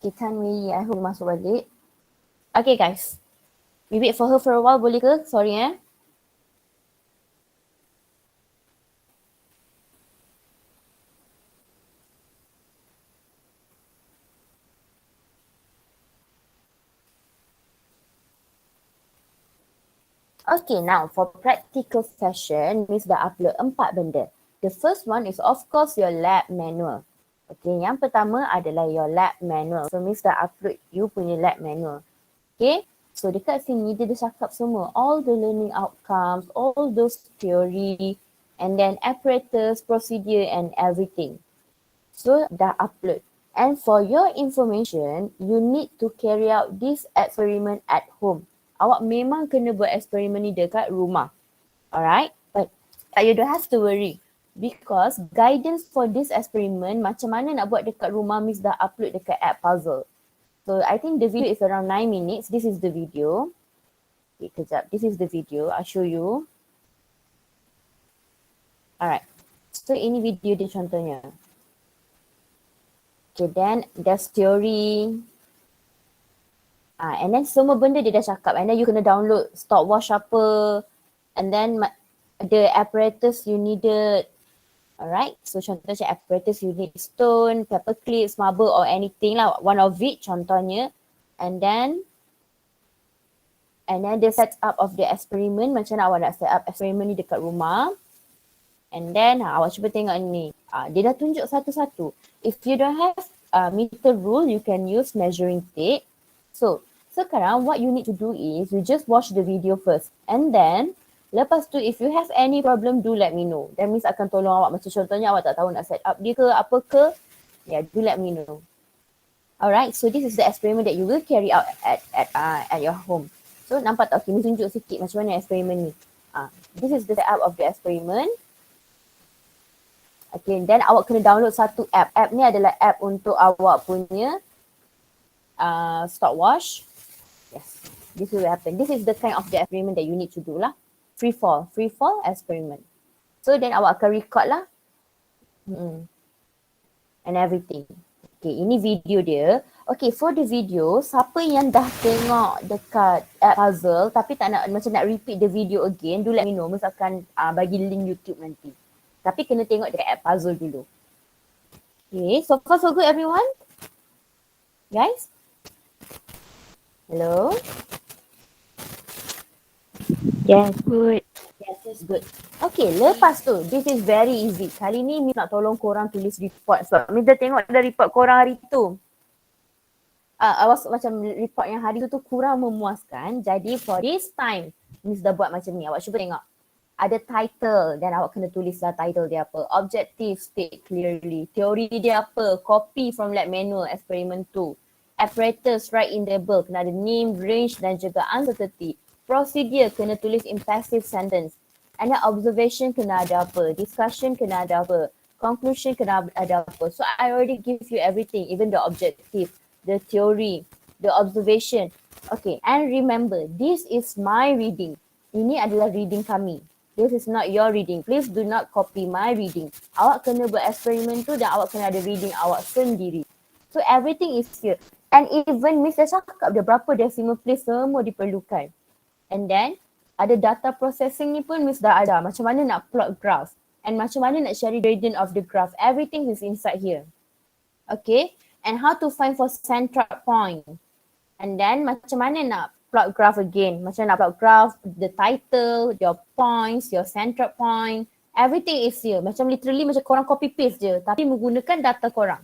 Okay, Tan Wei, I hope masuk balik. Okay guys, we wait for her for a while, boleh ke? Sorry Okay, now for practical session, Miss dah upload 4 benda. The first one is of course your lab manual. Okay, yang pertama adalah your lab manual. So Miss dah upload you punya lab manual. Okay, so dekat sini dia dah cakap semua. All the learning outcomes, all those theory, and then apparatus, procedure and everything. So dah upload. And for your information, you need to carry out this experiment at home. Awak memang kena buat eksperimen ni dekat rumah. Alright? But you don't have to worry. Because guidance for this experiment, macam mana nak buat dekat rumah, Miss dah upload dekat app puzzle. So I think the video is around 9 minutes. This is the video. Okay, kejap. This is the video. I'll show you. Alright. So ini video dia contohnya. Okay, then there's theory. And then semua benda dia dah cakap. And then you kena download stopwatch apa. And then the apparatus you needed. Alright, so contohnya apparatus you need stone, paper clips, marble or anything lah. One of it contohnya. And then the set up of the experiment. Macam mana awak nak set up experiment ni dekat rumah. And then awak cuba tengok ni. Dia dah tunjuk satu-satu. If you don't have meter rule, you can use measuring tape. So sekarang what you need to do is you just watch the video first. And then lepas tu if you have any problem, do let me know. That means akan tolong awak. Macam contohnya awak tak tahu nak set up dia ke apa ke. Yeah, do let me know. Alright, so this is the experiment that you will carry out at your home. So nampak tak? Okay, ni tunjuk sikit macam mana eksperimen ni. This is the setup of the experiment. Okay, then awak kena download satu app. App ni adalah app untuk awak punya stopwatch. Yes, this will happen. This is the kind of the experiment that you need to do lah. Free fall experiment. So then awak akan record lah. And everything. Okay, ini video dia. Okay, for the video, siapa yang dah tengok dekat app puzzle tapi tak nak macam nak repeat the video again, do let me know. Mus akan bagi link YouTube nanti. Tapi kena tengok dekat app puzzle dulu. Okay, so far so good everyone? Guys? Hello? Yes, good. Yes, it's good. Okay, lepas tu, this is very easy. Kali ni Miss nak tolong korang tulis report. Sebab Miss dah tengok dah report korang hari tu. Awas macam report yang hari tu kurang memuaskan. Jadi for this time, Miss dah buat macam ni. Awak cuba tengok. Ada title dan awak kena tulislah title dia apa. Objective, state clearly. Teori dia apa. Copy from lab manual, experiment 2. Apparatus, write in the book. Kena ada name, range dan juga uncertainty. Procedure, kena tulis in passive sentence. And then observation kena ada apa. Discussion kena ada apa. Conclusion kena ada apa. So I already give you everything. Even the objective, the theory, the observation. Okay, and remember, this is my reading. Ini adalah reading kami. This is not your reading. Please do not copy my reading. Awak kena buat eksperimen tu dan awak kena ada reading awak sendiri. So everything is here. And even Miss dah cakap dia berapa decimal place semua diperlukan. And then ada data processing ni pun Miss dah ada. Macam mana nak plot graph. And macam mana nak cari gradient of the graph. Everything is inside here. Okay. And how to find for central point. And then macam mana nak plot graph again. Macam nak plot graph, the title, your points, your central point. Everything is here. Macam literally macam korang copy paste je. Tapi menggunakan data korang.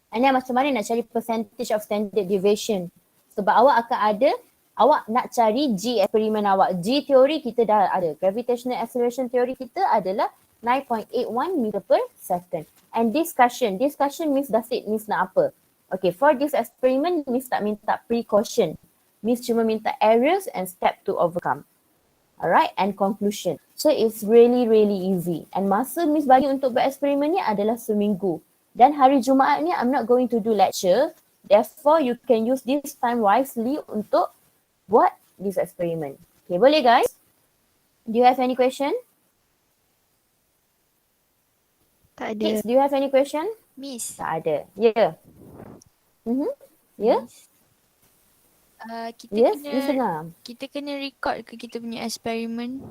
And then macam mana nak cari percentage of standard deviation. Sebab awak akan ada, awak nak cari G eksperimen awak. G teori kita dah ada. Gravitational acceleration theory kita adalah 9.81 meter per second. And discussion Miss dah said Miss nak apa. Okay, for this experiment, Miss tak minta precaution. Miss cuma minta errors and step to overcome. Alright, and conclusion. So it's really easy. And masa Miss bagi untuk buat eksperimen ni adalah seminggu. Dan hari Jumaat ni I'm not going to do lecture. Therefore, you can use this time wisely untuk buat this experiment. Okay, boleh guys? Do you have any question? Tak ada. Kids, do you have any question? Miss, Tak ada. Yeah. Ya? Miss. Kita Yes, kena Miss dengar. record ke kita punya eksperimen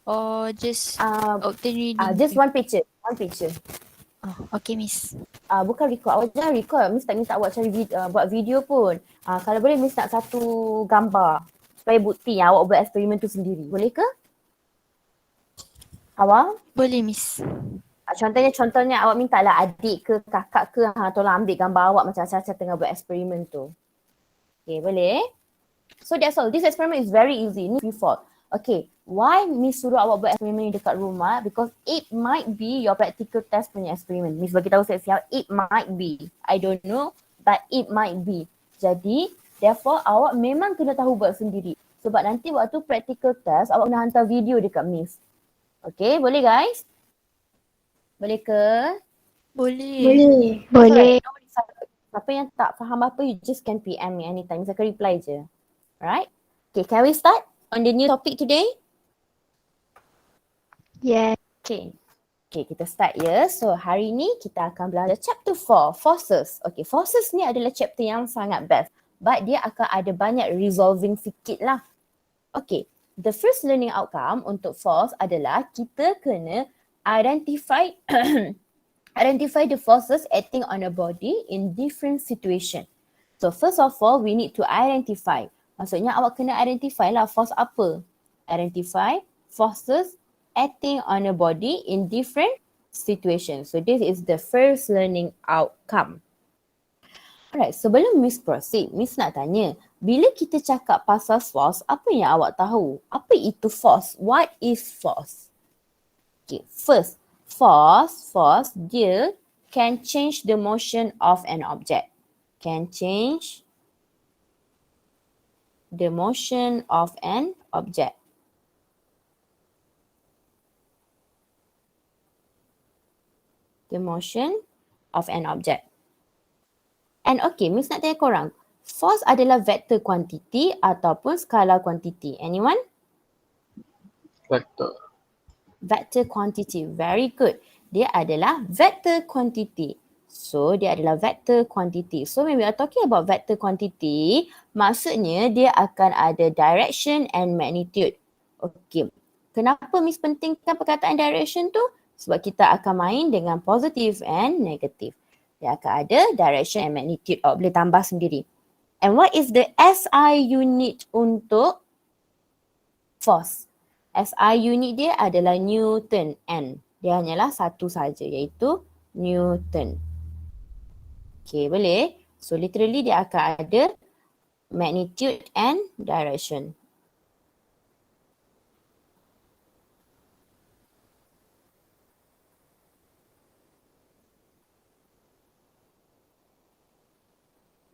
or just Uh, obtain reading just je? one picture. One picture. Oh, okay Miss. Bukan record. Awak jangan record. Miss tak minta awak buat video pun. Kalau boleh Miss nak satu gambar. Supaya bukti yang awak buat eksperimen tu sendiri. Boleh ke? Awak? Boleh Miss. Contohnya awak minta lah adik ke kakak ke tolong ambil gambar awak macam Caca tengah buat eksperimen tu. Okay, boleh? So that's all. This experiment is very easy. Ni default. Okay, why Miss suruh awak buat eksperimen ni dekat rumah? Because it might be your practical test punya eksperimen. Miss bagi tahu siap-siap, it might be. I don't know, but it might be. Jadi, therefore awak memang kena tahu buat sendiri. Sebab nanti waktu practical test, awak kena hantar video dekat Miss. Okay, boleh guys? Boleh ke? Boleh. Boleh. So, siapa yang tak faham apa, you just can PM me anytime. Saya akan reply je. Alright? Okay, can we start on the new topic today? Yes. Okay. Okay, kita start ya. So, hari ni kita akan belajar chapter 4, forces. Okay, forces ni adalah chapter yang sangat best. But dia akan ada banyak resolving sikit lah. Okay, the first learning outcome untuk force adalah kita kena identify identify the forces acting on a body in different situation. So first of all, we need to identify. Maksudnya awak kena identify lah force apa. Identify forces acting on a body in different situations. So this is the first learning outcome. Alright, sebelum Miss proceed, Miss nak tanya, bila kita cakap pasal force, apa yang awak tahu? Apa itu force? What is force? Okay, first, force dia can change the motion of an object. Can change the motion of an object. The motion of an object. And okay, Miss nak tanya korang, force adalah vector quantity ataupun scalar quantity? Anyone? Vector. Vector quantity. Very good. Dia adalah vector quantity. So, dia adalah vector quantity. So, when we are talking about vector quantity, maksudnya dia akan ada direction and magnitude. Okay. Kenapa Miss pentingkan perkataan direction tu? Sebab kita akan main dengan positive and negative. Dia akan ada direction and magnitude. Awak boleh tambah sendiri. And what is the SI unit untuk force? SI unit dia adalah Newton N. Dia hanyalah satu saja iaitu Newton. Okay, boleh? So literally dia akan ada magnitude and direction.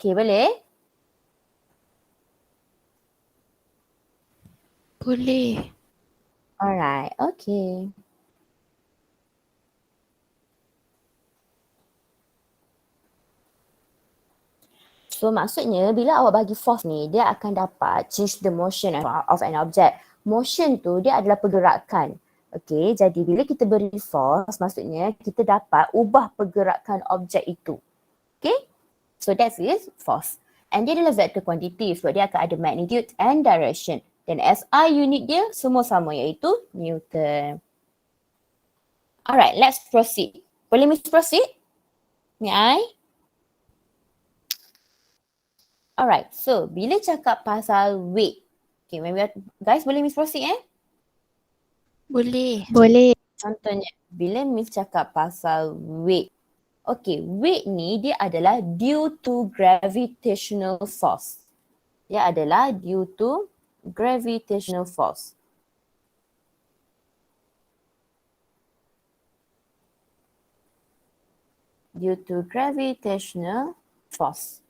Okay, boleh? Boleh. Alright, okay. So maksudnya bila awak bagi force ni, dia akan dapat change the motion of an object. Motion tu dia adalah pergerakan. Okay, jadi bila kita beri force, maksudnya kita dapat ubah pergerakan objek itu. Okay, so that is force. And dia adalah vector quantity sebab dia akan ada magnitude and direction. Dan SI unit dia semua sama iaitu Newton. Alright, let's proceed. Boleh Miss proceed? May I? Alright, so bila cakap pasal weight. Okay, when we are, guys boleh Miss proceed Boleh. Boleh. Contohnya, bila Miss cakap pasal weight. Okay, weight ni dia adalah due to gravitational force. Dia adalah due to gravitational force. Due to gravitational force.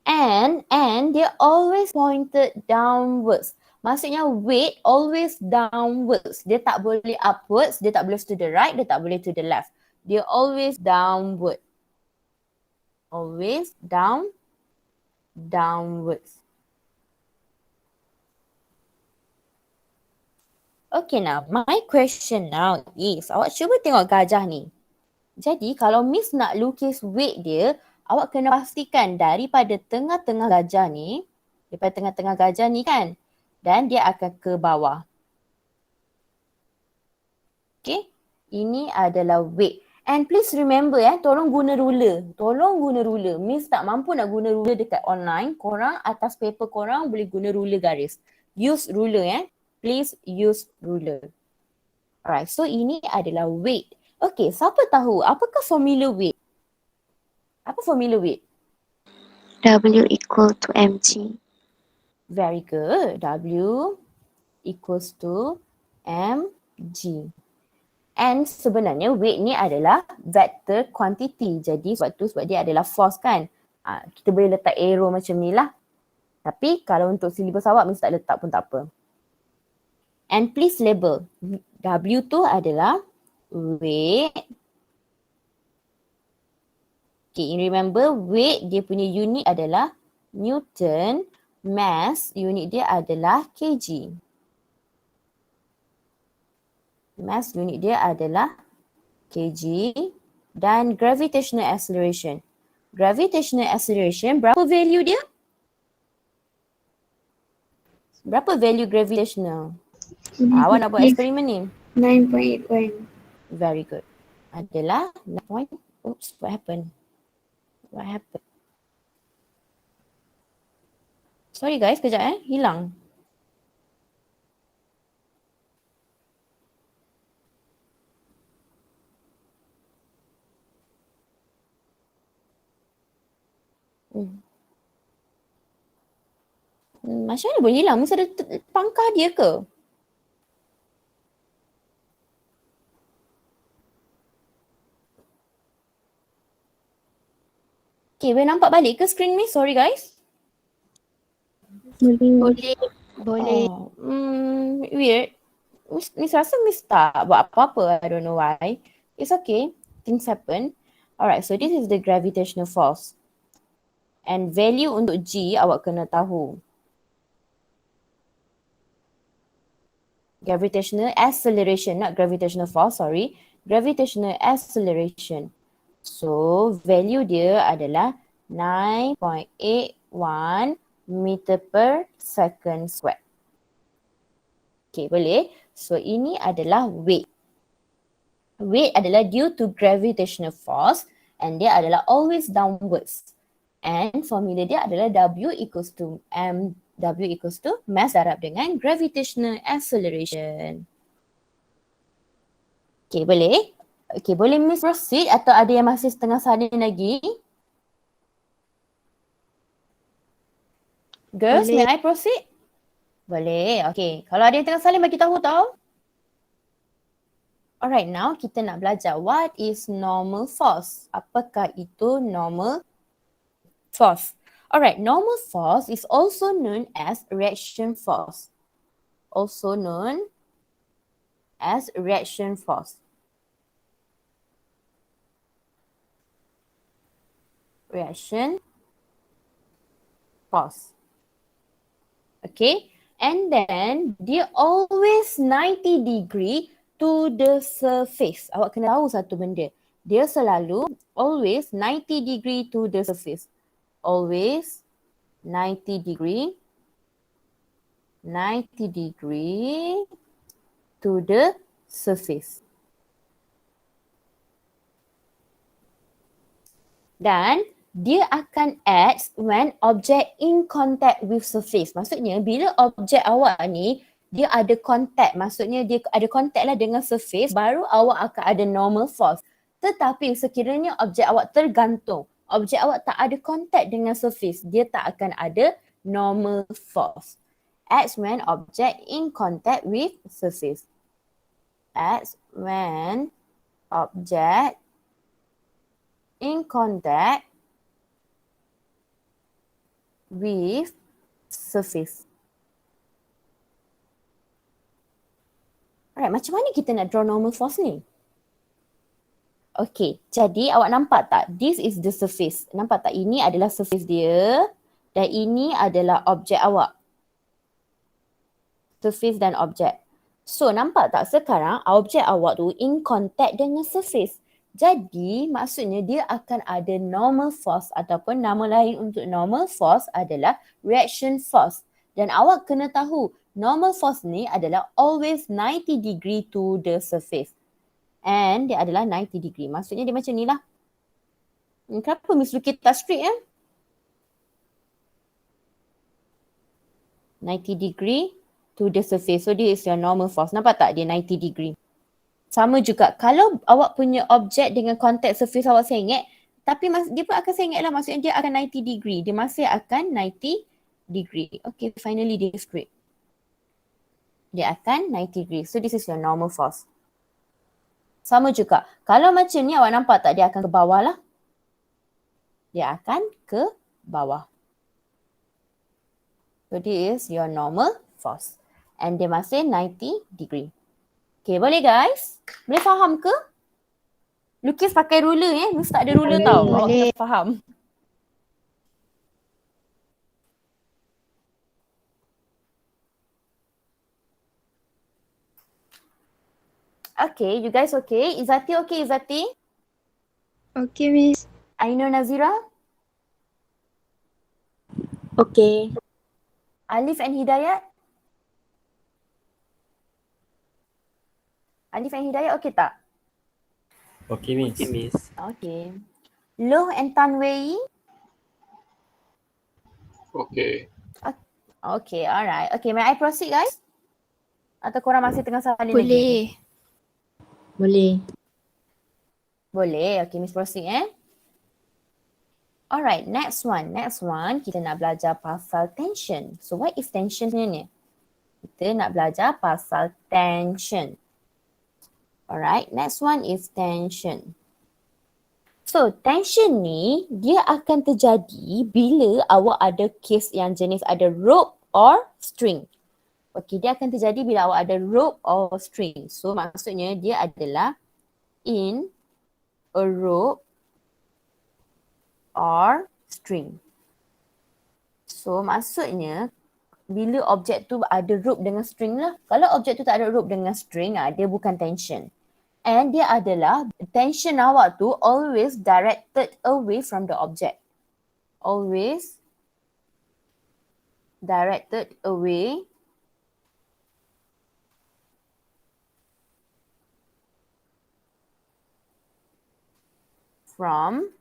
And dia always pointed downwards. Maksudnya weight always downwards. Dia tak boleh upwards, dia tak boleh to the right, dia tak boleh to the left. Dia always downward. Always downwards. Okay, now my question now is, awak cuba tengok gajah ni. Jadi kalau Miss nak lukis weight dia, awak kena pastikan daripada tengah-tengah gajah ni, kan, dan dia akan ke bawah. Okay, ini adalah weight. And please remember tolong guna ruler. Miss tak mampu nak guna ruler dekat online. Korang atas paper korang boleh guna ruler garis. Use ruler Please use ruler. Alright, so ini adalah weight. Okay, siapa tahu apakah formula weight? Apa formula weight? W equal to mg. Very good. W equals to mg. And sebenarnya weight ni adalah vector quantity. Jadi sebab dia adalah force kan. Kita boleh letak arrow macam ni lah. Tapi kalau untuk syllabus awak mesti tak letak pun tak apa. And please label. W tu adalah weight. Okay, remember weight dia punya unit adalah Newton. Mass unit dia adalah kg. Mass unit dia adalah kg. Dan gravitational acceleration. Gravitational acceleration, berapa value dia? Berapa value gravitational? Awak nak buat eksperimen ni? 9.81. Very good. Adalah 9. Oops, what happened? Sorry guys, kejap hilang. Macam mana boleh hilang? Mesti ada pangkah dia ke? Okay, boleh nampak balik ke screen ni? Sorry guys. Boleh. Oh, weird. Miss rasa Miss tak buat apa-apa. I don't know why. It's okay. Things happen. Alright, so this is the gravitational force. And value untuk G awak kena tahu. Gravitational acceleration, not gravitational force, sorry. Gravitational acceleration. So, value dia adalah 9.81 meter per second square. Okay, boleh? So, ini adalah weight. Weight adalah due to gravitational force and dia adalah always downwards. And formula dia adalah W equals to mass darab dengan gravitational acceleration. Okay, boleh? Okay, boleh Miss proceed atau ada yang masih setengah salin lagi? Girls, Boleh. may I proceed? Boleh, okay. Kalau ada yang tengah salin bagi tahu tau. Alright, now kita nak belajar what is normal force. Apakah itu normal force? Alright, normal force is also known as reaction force. Also known as reaction force. Reaction force. Okay, and then dia always 90 degree to the surface. Awak kena tahu satu benda. Dia selalu always 90 degree to the surface. Always 90 degree to the surface. Dan dia akan act when object in contact with surface. Maksudnya bila objek awak ni dia ada contact, maksudnya dia ada contact lah dengan surface, baru awak akan ada normal force. Tetapi sekiranya objek awak tergantung, objek awak tak ada contact dengan surface, dia tak akan ada normal force. Acts when object in contact with surface. Acts when object in contact with surface. Alright, macam mana kita nak draw normal force ni? Okay, jadi awak nampak tak? This is the surface. Nampak tak? Ini adalah surface dia dan ini adalah objek awak. Surface dan objek. So, nampak tak sekarang objek awak tu in contact dengan surface. Jadi maksudnya dia akan ada normal force ataupun nama lain untuk normal force adalah reaction force. Dan awak kena tahu normal force ni adalah always 90 degree to the surface. And dia adalah 90 degree. Maksudnya dia macam ni lah. Kenapa Miss Luki tak straight 90 degree to the surface. So this is your normal force. Nampak tak dia 90 degree? Sama juga kalau awak punya objek dengan contact surface awak sengit, tapi dia pun akan sengit lah. Maksudnya dia akan 90 degree. Dia masih akan 90 degree. Okay, finally dia straight. Dia akan 90 degree. So this is your normal force. Sama juga. Kalau macam ni awak nampak tak dia akan ke bawah lah. Dia akan ke bawah. So this is your normal force. And dia masih 90 degree. Okay, boleh guys? Boleh faham ke? Lukis pakai ruler Miss tak ada ruler tau. Awak kena faham. Okay, you guys okay? Izati okay, Izati? Okay, Miss. Aino Nazira? Okay. Alif and Hidayat? Alif and Hidayat okay tak? Okay, Miss. Okay. Loh and Tan Wei? Okay. Okay, alright. Okay, may I proceed guys? Atau korang masih tengah salin lagi? Boleh. Boleh. Boleh. Okay, Miss proceed Alright, next one. Next one, kita nak belajar pasal tension. So, what is tension ni? Kita nak belajar pasal tension. Alright, next one is tension. So, tension ni dia akan terjadi bila awak ada case yang jenis ada rope or string. Okay, dia akan terjadi bila awak ada rope or string. So, maksudnya dia adalah in a rope or string. So, maksudnya bila objek tu ada rope dengan string lah. Kalau objek tu tak ada rope dengan string, dia bukan tension. And dia adalah tension awak tu always directed away from the object. Always directed away from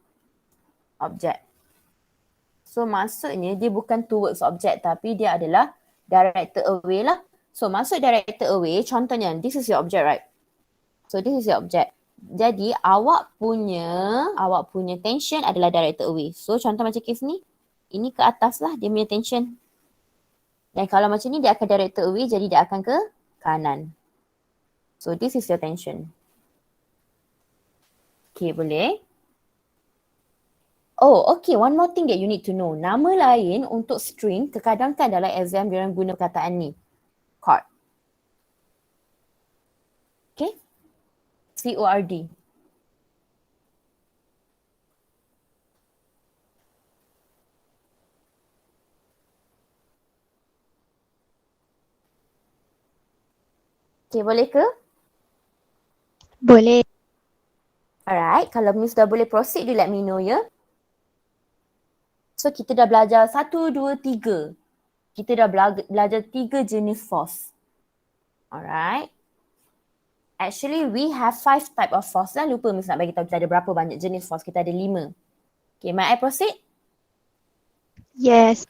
object. So maksudnya dia bukan towards object tapi dia adalah directed away lah. So maksud directed away, contohnya this is your object right? So this is your object. Jadi awak punya tension adalah directed away. So contoh macam kes ni, ini ke atas lah dia punya tension. Dan kalau macam ni dia akan directed away jadi dia akan ke kanan. So this is your tension. Okay, boleh? Oh, okay. One more thing that you need to know. Nama lain untuk string, terkadang-kadang dalam exam diorang guna perkataan ni. Chord. Okay? C-O-R-D. Okay, boleh ke? Boleh. Alright, kalau Miss dah boleh proceed, do let me know ya. So kita dah belajar 1, 2, 3. Kita dah belajar 3 jenis force. Alright. Actually we have 5 type of force lah. Lupa Miss nak bagi tahu kita ada berapa banyak jenis force. Kita ada 5. Okay, may I proceed? Yes.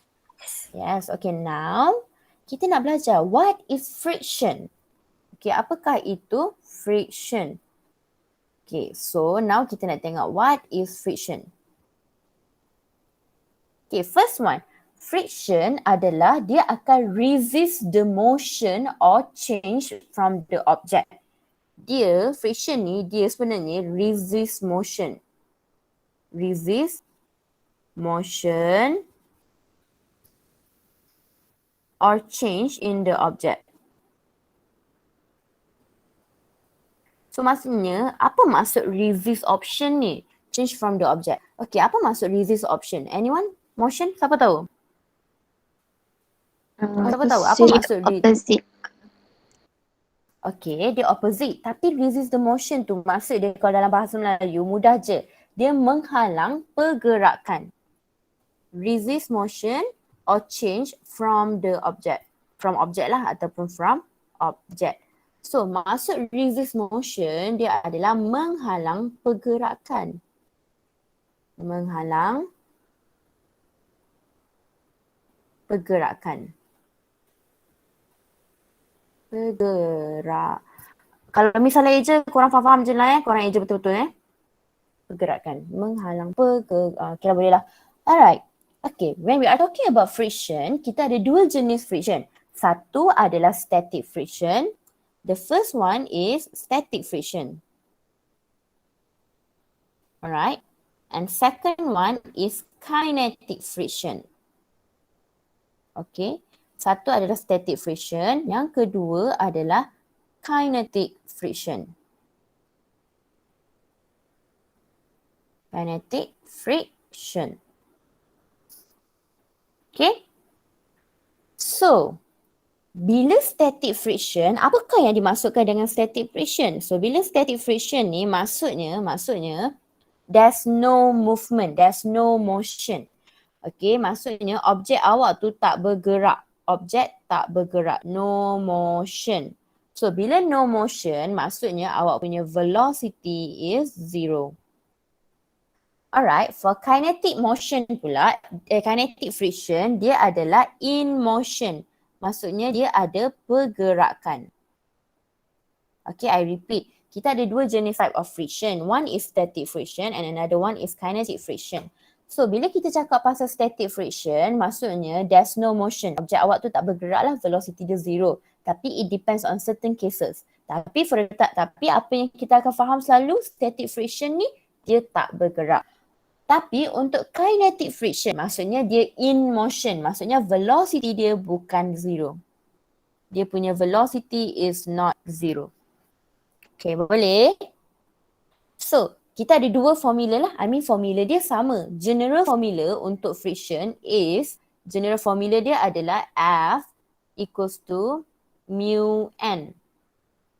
Yes, okay now kita nak belajar what is friction. Okay, apakah itu friction? Okay, so now kita nak tengok what is friction. Okay, first one. Friction adalah dia akan resist the motion or change from the object. Friction ni dia sebenarnya resist motion. Resist motion or change in the object. So maksudnya, apa maksud resist option ni? Change from the object. Okay, apa maksud resist option? Anyone? Motion? Siapa tahu? Siapa tahu? Apa maksud opposite. Okay, dia opposite. Tapi resist the motion tu maksud dia kalau dalam bahasa Melayu mudah je. Dia menghalang pergerakan. Resist motion or change from the object. From object lah ataupun from object. So maksud resist motion dia adalah menghalang pergerakan. Menghalang pergerakan. Bergerak. Kalau misalnya eja, korang faham je lah korang eja betul-betul Pergerakan. Menghalang okay lah boleh lah. Alright. Okay, when we are talking about friction, kita ada dua jenis friction. Satu adalah static friction. The first one is static friction. Alright. And second one is kinetic friction. Okay. Satu adalah static friction. Yang kedua adalah kinetic friction. Kinetic friction. Okay. So, bila static friction, apakah yang dimaksudkan dengan static friction? So, bila static friction ni maksudnya there's no movement, there's no motion. Okay, maksudnya objek awak tu tak bergerak. Objek tak bergerak, no motion. So, bila no motion, maksudnya awak punya velocity is 0. Alright, for kinetic motion pula, kinetic friction, dia adalah in motion. Maksudnya dia ada pergerakan. Okay, I repeat. Kita ada dua jenis type of friction. One is static friction and another one is kinetic friction. So, bila kita cakap pasal static friction, maksudnya there's no motion. Objek awak tu tak bergerak lah, velocity dia 0. Tapi it depends on certain cases. Tapi apa yang kita akan faham selalu, static friction ni, dia tak bergerak. Tapi untuk kinetic friction, maksudnya dia in motion. Maksudnya velocity dia bukan 0. Dia punya velocity is not 0. Okay, boleh? So, kita ada dua formula lah. Formula dia sama. General formula untuk friction is, general formula dia adalah F equals to mu N.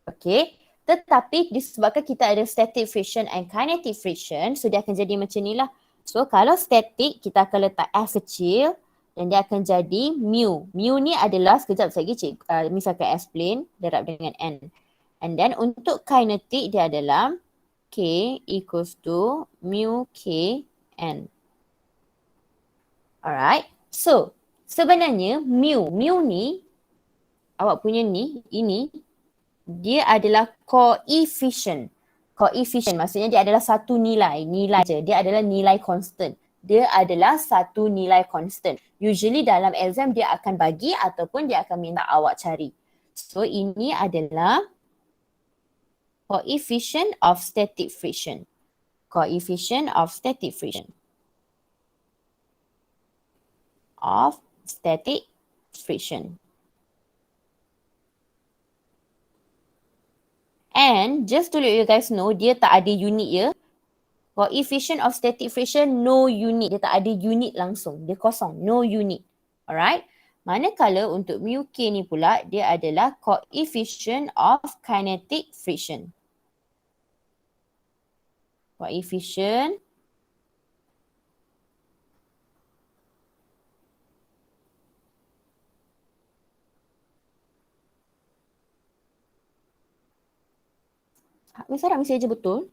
Okay. Tetapi disebabkan kita ada static friction and kinetic friction, so dia akan jadi macam ni lah. So kalau static, kita akan letak F kecil dan dia akan jadi mu. Mu ni adalah, sekejap lagi misalkan S plane, darab dengan N. And then untuk kinetic dia adalah K equals to mu K N. Alright. So sebenarnya mu ni, awak punya ni, ini, dia adalah coefficient. Coefficient maksudnya dia adalah satu nilai je. Dia adalah nilai constant. Dia adalah satu nilai constant. Usually dalam exam dia akan bagi ataupun dia akan minta awak cari. So ini adalah coefficient of static friction. Coefficient of static friction. Of static friction. And just to let you guys know, dia tak ada unit ya. Coefficient of static friction, no unit. Dia tak ada unit langsung. Dia kosong, no unit. Alright. Manakala untuk mu K ni pula, dia adalah coefficient of kinetic friction. Coefficient Misalnya mesti aja betul.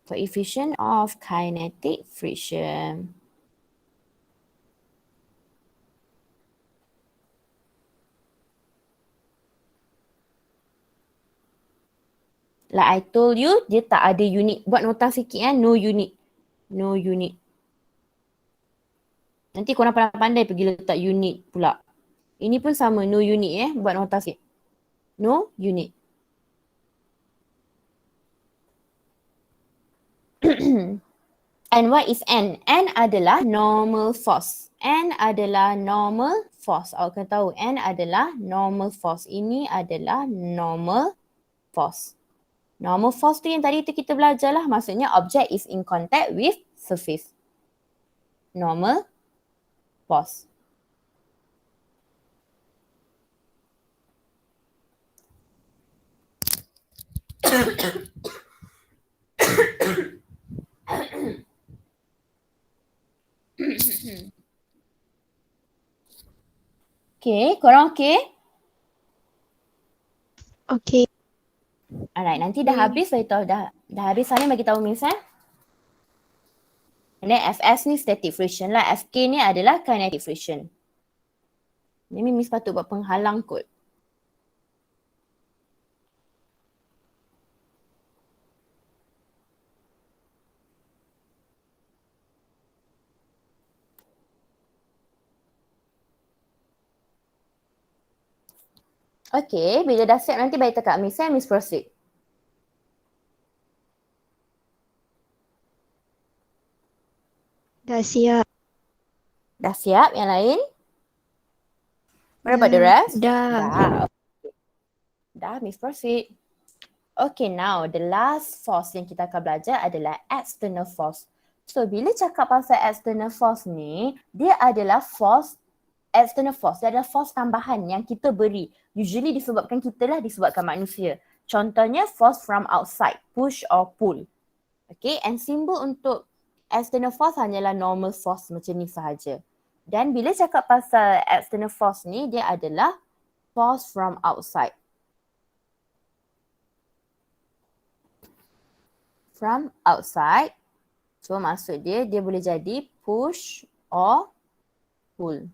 Coefficient of kinetic friction. Like I told you, dia tak ada unit. Buat nota sikit no unit. No unit. Nanti korang pandai-pandai pergi letak unit pula. Ini pun sama, no unit buat nota sikit. No unit. And what is N? N adalah normal force. N adalah normal force. Awak kena tahu, N adalah normal force. Ini adalah normal force. Normal force tu yang tadi tu kita belajar lah. Maksudnya object is in contact with surface. Normal force. Okay, korang okay? Okay. Alright, nanti dah habis bagi tahu dah habis Salim bagi tahu Miss And then FS ni static friction lah. FK ni adalah kinetic friction. Ini Miss patut buat penghalang kot. Okay, bila dah siap nanti bagi tekak Miss Miss proceed. Dah siap. Dah siap yang lain? What about the Dah. rest? Dah. Okay. Dah, Miss proceed. Okay, now the last force yang kita akan belajar adalah external force. So, bila cakap pasal external force ni, dia adalah force, external force, dia adalah force tambahan yang kita beri. Usually disebabkan kita lah, disebabkan manusia. Contohnya force from outside, push or pull. Okay, and simbol untuk external force hanyalah normal force macam ni sahaja. Dan bila cakap pasal external force ni, dia adalah force from outside. From outside. So maksud dia boleh jadi push or pull.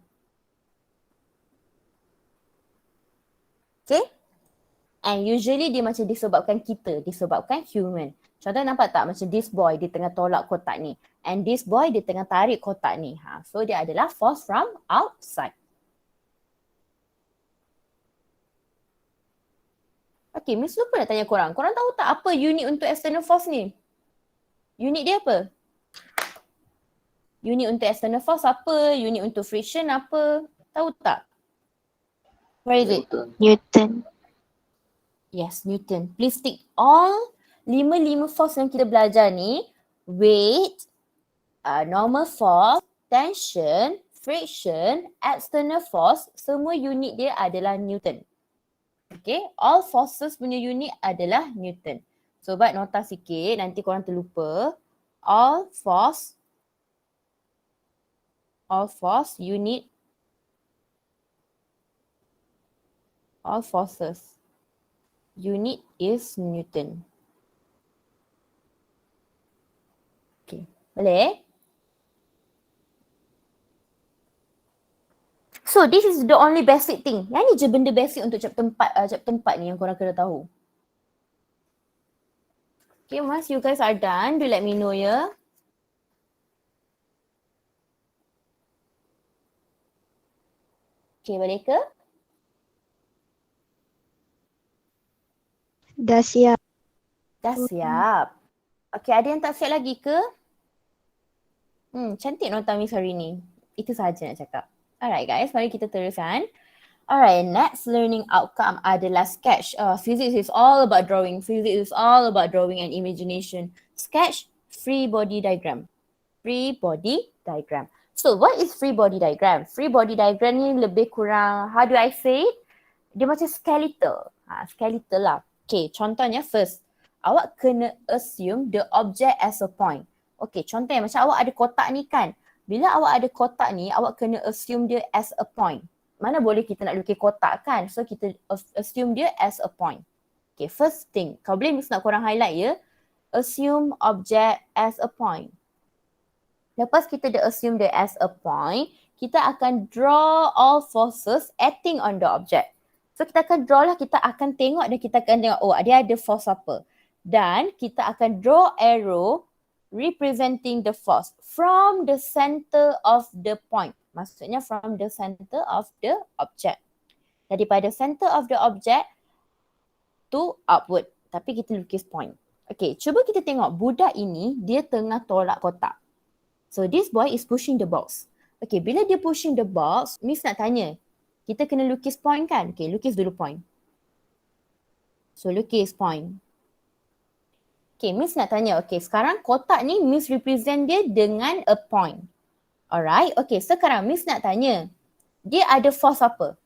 Okay? And usually dia macam disebabkan kita, disebabkan human. Contoh nampak tak macam this boy dia tengah tolak kotak ni. And this boy dia tengah tarik kotak ni. So dia adalah force from outside. Okay, Miss lupa nak tanya korang. Korang tahu tak apa unit untuk external force ni? Unit dia apa? Unit untuk external force apa? Unit untuk friction apa? Tahu tak? Where is it? Newton. Yes, Newton. Please tick all 5 force yang kita belajar ni. Weight, normal force, tension, friction, external force, semua unit dia adalah Newton. Okay, all forces punya unit adalah Newton. So, buat nota sikit, nanti korang terlupa. All forces unit, all forces unit is Newton. Okay, boleh? So this is the only basic thing. Yang ni je benda basic untuk chapter 4 ni yang korang kena tahu. Okay, once you guys are done, do let me know ya. Okay, boleh ke? Dah siap. Dah siap. Okay, ada yang tak siap lagi ke? Cantik nota Miss hari ni. Itu sahaja nak cakap. Alright guys, mari kita teruskan. Alright, next learning outcome adalah sketch. Physics is all about drawing. Physics is all about drawing and imagination. Sketch free body diagram. Free body diagram. So what is free body diagram? Free body diagram ni lebih kurang, how do I say it? Dia macam skeletal. Skeletal lah. Okay, contohnya first, awak kena assume the object as a point. Okay, contohnya macam awak ada kotak ni kan. Bila awak ada kotak ni, awak kena assume dia as a point. Mana boleh kita nak lukis kotak kan? So kita assume dia as a point. Okay, first thing. Kalau boleh Miss nak korang highlight ya. Assume object as a point. Lepas kita dah assume dia as a point, kita akan draw all forces acting on the object. So kita akan draw lah, kita akan tengok dan kita akan tengok, oh dia ada force apa. Dan kita akan draw arrow representing the force from the center of the point. Maksudnya from the center of the object. Daripada center of the object to upward. Tapi kita lukis point. Okay, cuba kita tengok budak ini dia tengah tolak kotak. So this boy is pushing the box. Okay, bila dia pushing the box, Miss nak tanya. Kita kena lukis point kan? Okay, lukis dulu point. So lukis point. Okay, Miss nak tanya, okay sekarang kotak ni Miss represent dia dengan a point. Alright, okay sekarang Miss nak tanya, dia ada force apa?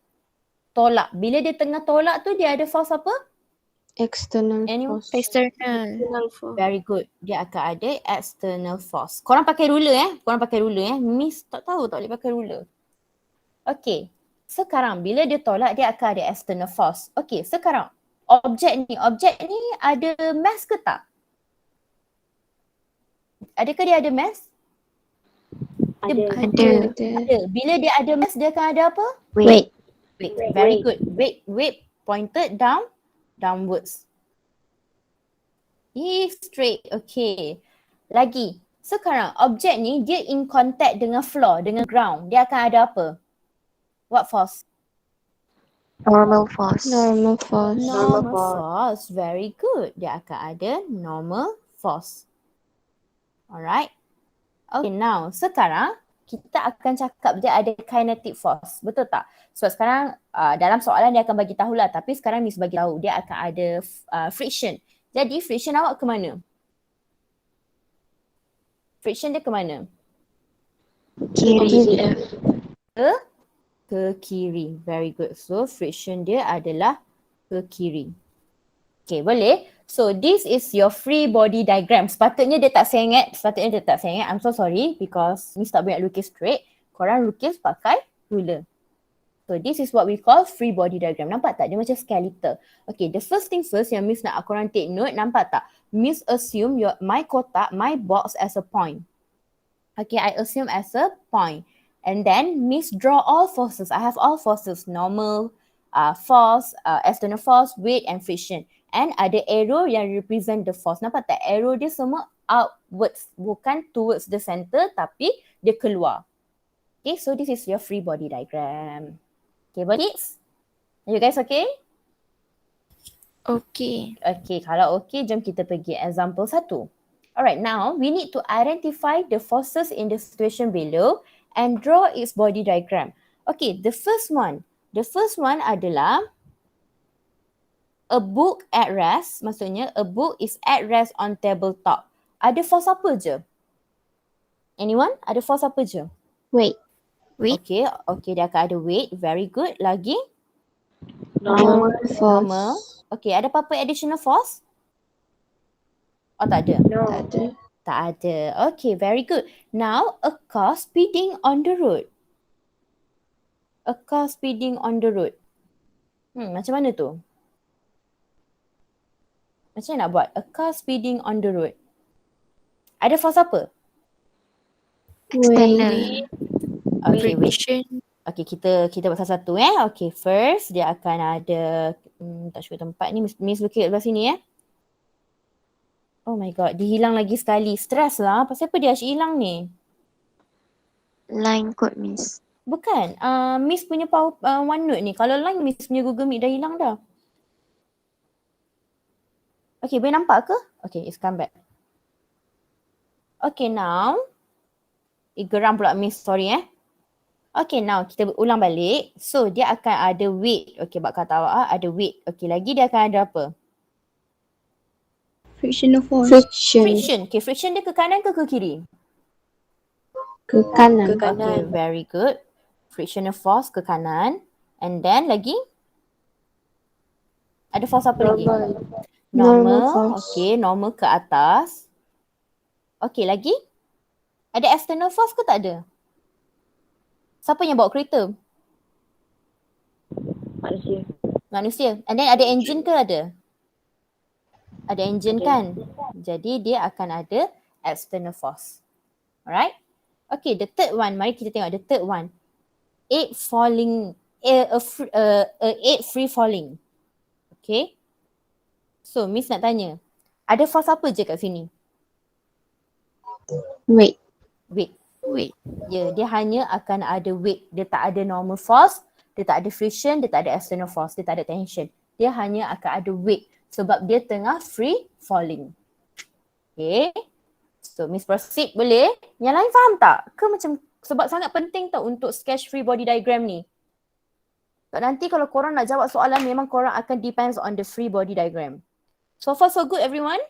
Tolak. Bila dia tengah tolak tu dia ada force apa? External Anyone? force. External. Very good. Dia akan ada external force. Korang pakai ruler Korang pakai ruler Miss tak tahu tak boleh pakai ruler. Okay. Sekarang bila dia tolak dia akan ada external force. Okay, sekarang objek ni ada mass ke tak? Adakah dia ada mass? Ada. Ada. Bila dia ada mass dia akan ada apa? Weight. Weight. Very good. Weight pointed downwards. Straight. Okay. Lagi. Sekarang objek ni dia in contact dengan floor, dengan ground. Dia akan ada apa? What force? Normal force. Normal force. Normal force. Very good. Dia akan ada normal force. Alright. Okay, now sekarang kita akan cakap dia ada kinetic force. Betul tak? So sekarang dalam soalan dia akan bagi tahulah, tapi sekarang Miss bagi tahu dia akan ada friction. Jadi friction awak ke mana? Friction dia ke mana? Kiri. Ke kiri. Very good. So friction dia adalah ke kiri. Okay, boleh? So this is your free body diagram. Sepatutnya dia tak sengit. I'm so sorry because Miss tak boleh lukis straight. Korang lukis pakai ruler. So this is what we call free body diagram. Nampak tak? Dia macam skeletal. Okay, the first thing first yang Miss nak korang take note, nampak tak? Miss assume my kotak, my box as a point. Okay, I assume as a point. And then Miss draw all forces. I have all forces. Normal, force, external force, weight and friction. And ada arrow yang represent the force. Nampak tak? Arrow dia semua outwards. Bukan towards the center tapi dia keluar. Okay, so this is your free body diagram. Okay, buddies? Are you guys okay? Okay. Okay, kalau okay, jom kita pergi example 1. Alright, now we need to identify the forces in the situation below and draw its body diagram. Okay, the first one adalah a book at rest, maksudnya a book is at rest on tabletop. Ada force apa je? Anyone? Ada force apa je? Weight. Weight. Okay, dia akan ada weight. Very good. Lagi? Normal force. Normal. Okay, ada apa-apa additional force? Oh, tak ada? Tak ada. Tak ada. Okay, very good. Now, a car speeding on the road. A car speeding on the road. Macam mana tu? Macam mana nak buat? A car speeding on the road. Ada force apa? External. Okay, wait. Friction. Okay, kita buat satu-satu Okay, first dia akan ada tak cukup tempat ni. Miss lukis kat sini Oh my god, dia hilang lagi sekali. Stress lah. Pasal apa dia asyik hilang ni? Line code, Miss. Bukan. Miss punya OneNote ni. Kalau line Miss punya Google Meet dah hilang dah. Okay, boleh nampak ke? Okay, it's come back. Okay, now. Geram pula Miss, sorry Okay, now kita ulang balik. So, dia akan ada weight. Okay, bak kata awak ada weight. Okay, lagi dia akan ada apa? Frictional force. Friction. Okay, friction dia ke kanan ke kiri? Ke kanan. Okay, very good. Frictional force ke kanan. And then lagi? Ada force apa lagi? Normal force. Okay, normal ke atas. Okay, lagi? Ada external force ke tak ada? Siapa yang bawa kereta? Manusia. And then ada engine ke ada? Ada engine kan? Jadi dia akan ada external force. Alright? Okay, the third one. Mari kita tengok the third one. Eight free falling. Okay. So, Miss nak tanya. Ada force apa je kat sini? Weight. Weight. Ya, dia hanya akan ada weight. Dia tak ada normal force, dia tak ada friction, dia tak ada external force, dia tak ada tension. Dia hanya akan ada weight sebab dia tengah free falling. Okay. So, Miss proceed boleh? Yang lain faham tak? Ke macam sebab sangat penting tau untuk sketch free body diagram ni. Sebab nanti kalau korang nak jawab soalan memang korang akan depends on the free body diagram. So far so good everyone?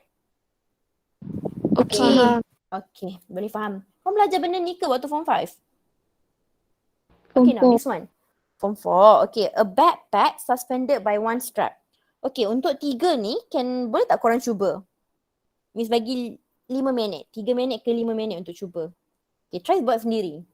Okay. Okay, boleh faham. Korang belajar benda ni ke waktu form 5? Okay, now this one. Form 4. Okay, a backpack suspended by one strap. Okay, untuk 3 ni, boleh tak korang cuba? Miss bagi 5 minit. 3 minit ke 5 minit untuk cuba. Okay, try buat sendiri.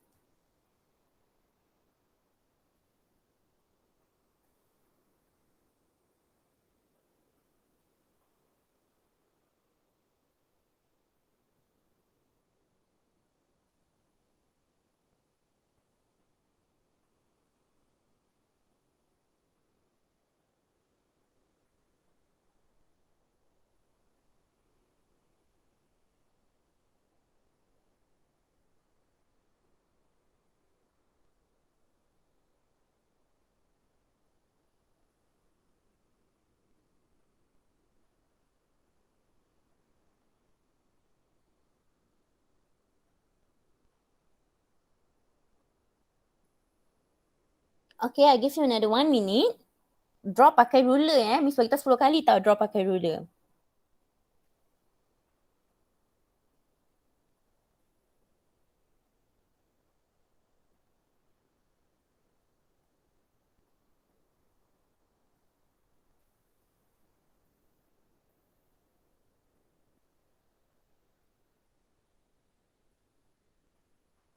Okay, I give you another 1 minute. Draw pakai ruler Miss bagi tahu 10 kali tau draw pakai ruler.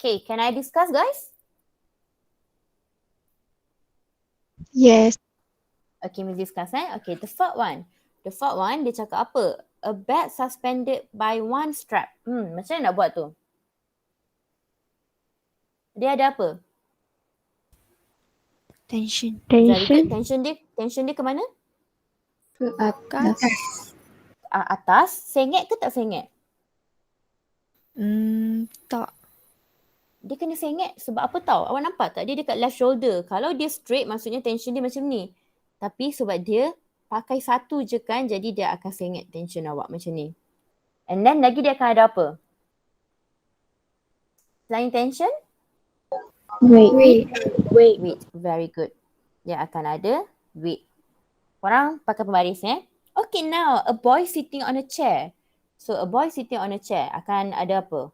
Okay, can I discuss guys? Yes. Okay, Miss discuss Okay, the fourth one. The fourth one, dia cakap apa? A bag suspended by one strap. Macam mana nak buat tu? Dia ada apa? Tension. Very good. Tension Tension dia ke mana? ke atas. Atas. Sengit ke tak sengit? Tak. Dia kena sengit sebab apa tau? Awak nampak tak? Dia dekat left shoulder. Kalau dia straight, maksudnya tension dia macam ni. Tapi sebab dia pakai satu je kan, jadi dia akan sengit tension awak macam ni. And then lagi dia akan ada apa? Selain tension? Wait. Weight. Very good. Dia akan ada weight. Korang pakai pembaris Okay, now a boy sitting on a chair. So a boy sitting on a chair akan ada apa?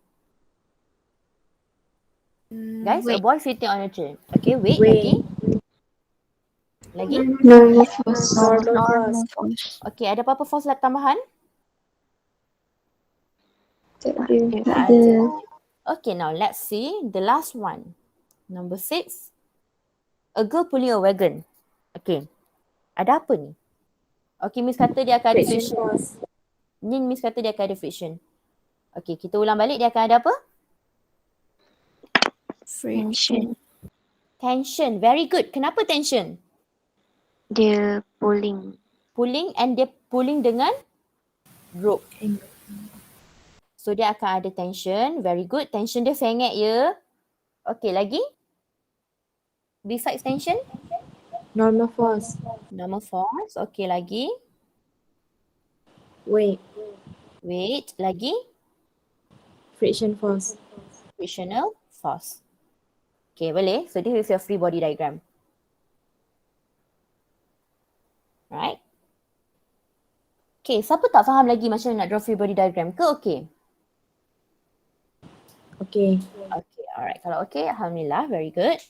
Guys, a boy sitting on a chair. Okay, wait. Lagi? Normal force. Okay, ada apa-apa force tambahan? Tak ada. Tak ada. Okay, now let's see the last one. Number 6. A girl pulling a wagon. Okay. Ada apa ni? Okay, Miss kata dia akan ada friction. Ni Miss kata dia akan ada friction. Okay, kita ulang balik. Dia akan ada apa? Friction. Tension. Very good. Kenapa tension? Dia pulling. Pulling and dia pulling dengan rope. So dia akan ada tension. Very good. Tension dia sengit ya. Okay, lagi? Besides tension? Normal force. Normal force. Okay, lagi? Weight. Lagi? Friction force. Frictional force. Okay, boleh? So this is your free body diagram. Right? Okay, siapa tak faham lagi macam mana nak draw free body diagram ke okay? Okay. Okay, alright. Kalau okay, Alhamdulillah. Very good.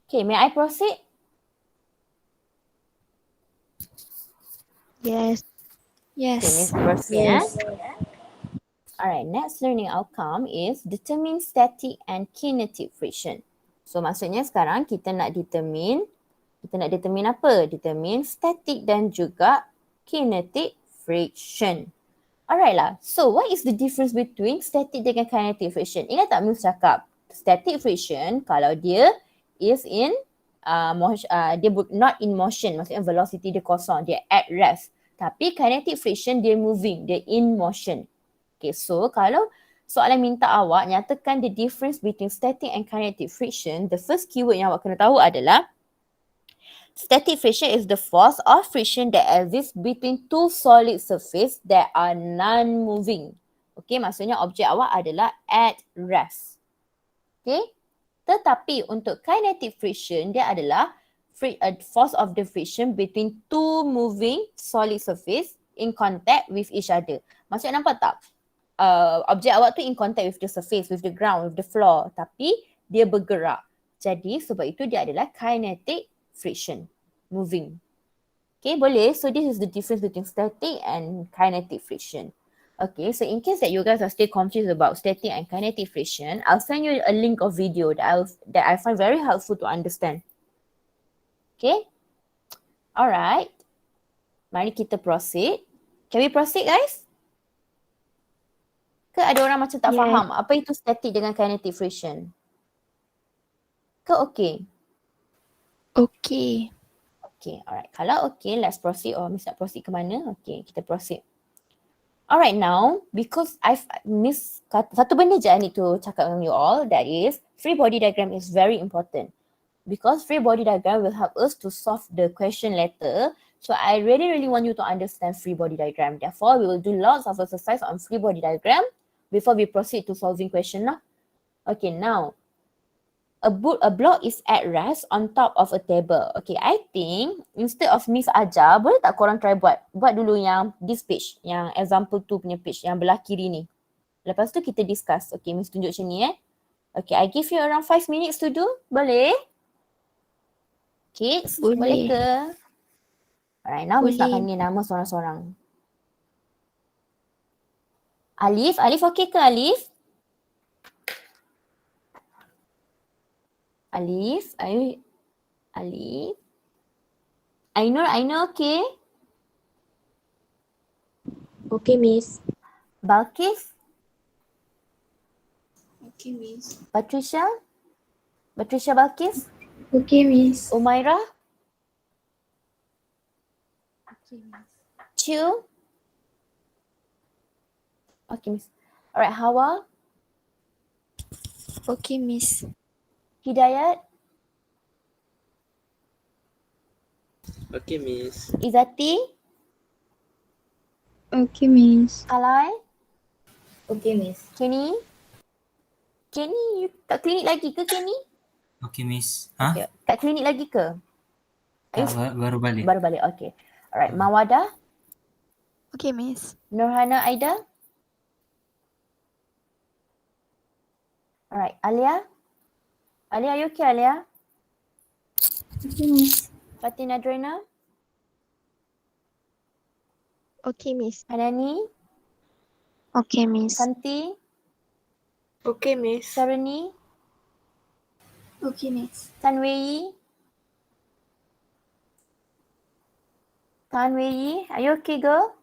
Okay, may I proceed? Yes. Okay, Miss proceed. Alright, next learning outcome is determine static and kinetic friction. So maksudnya sekarang kita nak determine apa? Determine static dan juga kinetic friction. Alright lah. So what is the difference between static dengan kinetic friction? Ingat tak Miss cakap? Static friction kalau dia is in not in motion, maksudnya velocity dia kosong, dia at rest. Tapi kinetic friction dia moving, dia in motion. Okay, so kalau soalan minta awak nyatakan the difference between static and kinetic friction, the first keyword yang awak kena tahu adalah static friction is the force of friction that exists between two solid surface that are non-moving. Okay, maksudnya objek awak adalah at rest. Okay, tetapi untuk kinetic friction, dia adalah force of the friction between two moving solid surface in contact with each other. Maksudnya nampak tak? Objek awak tu in contact with the surface, with the ground, with the floor. Tapi dia bergerak. Jadi sebab itu dia adalah kinetic friction. Moving. Okay, boleh. So this is the difference between static and kinetic friction. Okay, so in case that you guys are still confused about static and kinetic friction, I'll send you a link of video that I find very helpful to understand. Okay, alright. Mari kita proceed. Can we proceed, guys? Ke ada orang macam tak Yes. faham apa itu static dengan kinetic friction? Ke okay? Okay. Okay, alright. Kalau okay, let's proceed. Or Miss nak proceed ke mana? Okay, kita proceed. Alright, now because I've missed satu benda je I need to cakap dengan you all, that is free body diagram is very important because free body diagram will help us to solve the question later. So I really want you to understand free body diagram. Therefore, we will do lots of exercise on free body diagram before we proceed to solving question lah. Okay, now a block is at rest on top of a table. Okay, I think instead of Miss ajar, boleh tak korang try buat dulu yang this page, yang example 2 punya page, yang belah kiri ni. Lepas tu kita discuss. Okay, Miss tunjuk macam ni Okay, I give you around 5 minutes to do. Boleh? Kids, boleh ke? Alright, now Miss nak Boleh. panggil nama seorang-seorang. Alif okay ke Alif? Alif. Ainur okay? Okay, Miss. Balkis? Okay, Miss. Patricia Balkis? Okay, Miss. Umaira? Okay, Miss. Chiu? Okay, Miss. Alright, Hawa? Okay, Miss. Hidayat? Okay, Miss. Izati? Okay, Miss. Kalai? Okay, Miss. Kenny? Kenny, you kat klinik lagi ke Kenny? Okay, Miss. Ha? Okay. Kat klinik lagi ke? Tak, baru balik. Baru balik, okay. Alright, Mawada? Okay, Miss. Nurhana Aida? Alright, Alia? Alia, you okay Alia? Okay, Miss. Fatina Drena? Okay, Miss. Hanani? Okay, Miss. Santi? Okay, Miss. Sharani? Okay, Miss. Tanwei? Tanwei, are you okay girl?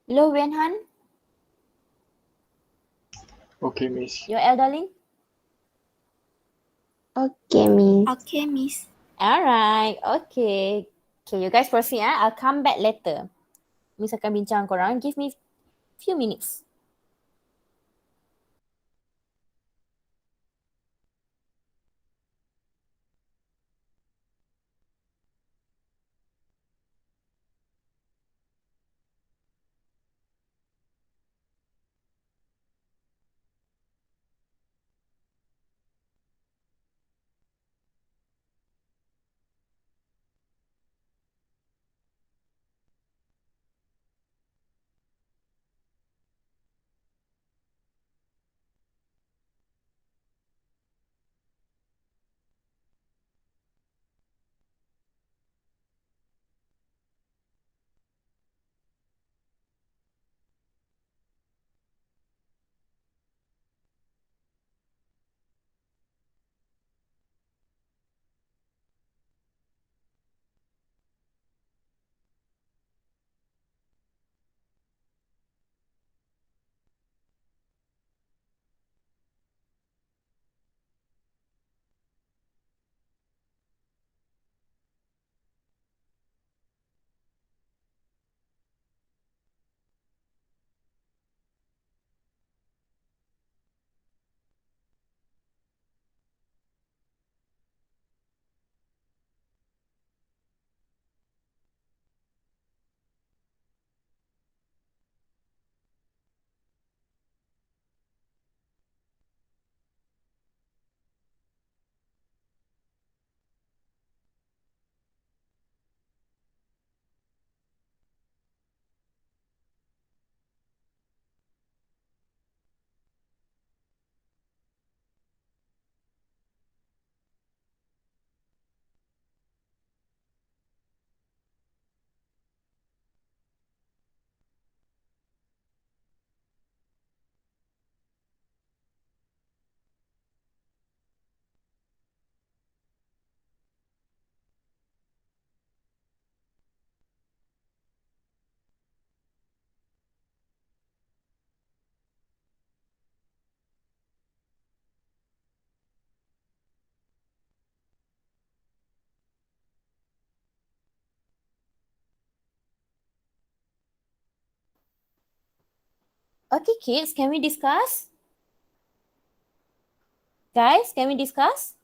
Lo Wenhan? Okay, Miss. Your darling? Okay, Miss. Okay, Miss. Alright, okay. Okay, you guys proceed. I'll come back later. Miss akan bincang korang. Give me few minutes. Okay, kids, can we discuss? Guys, can we discuss?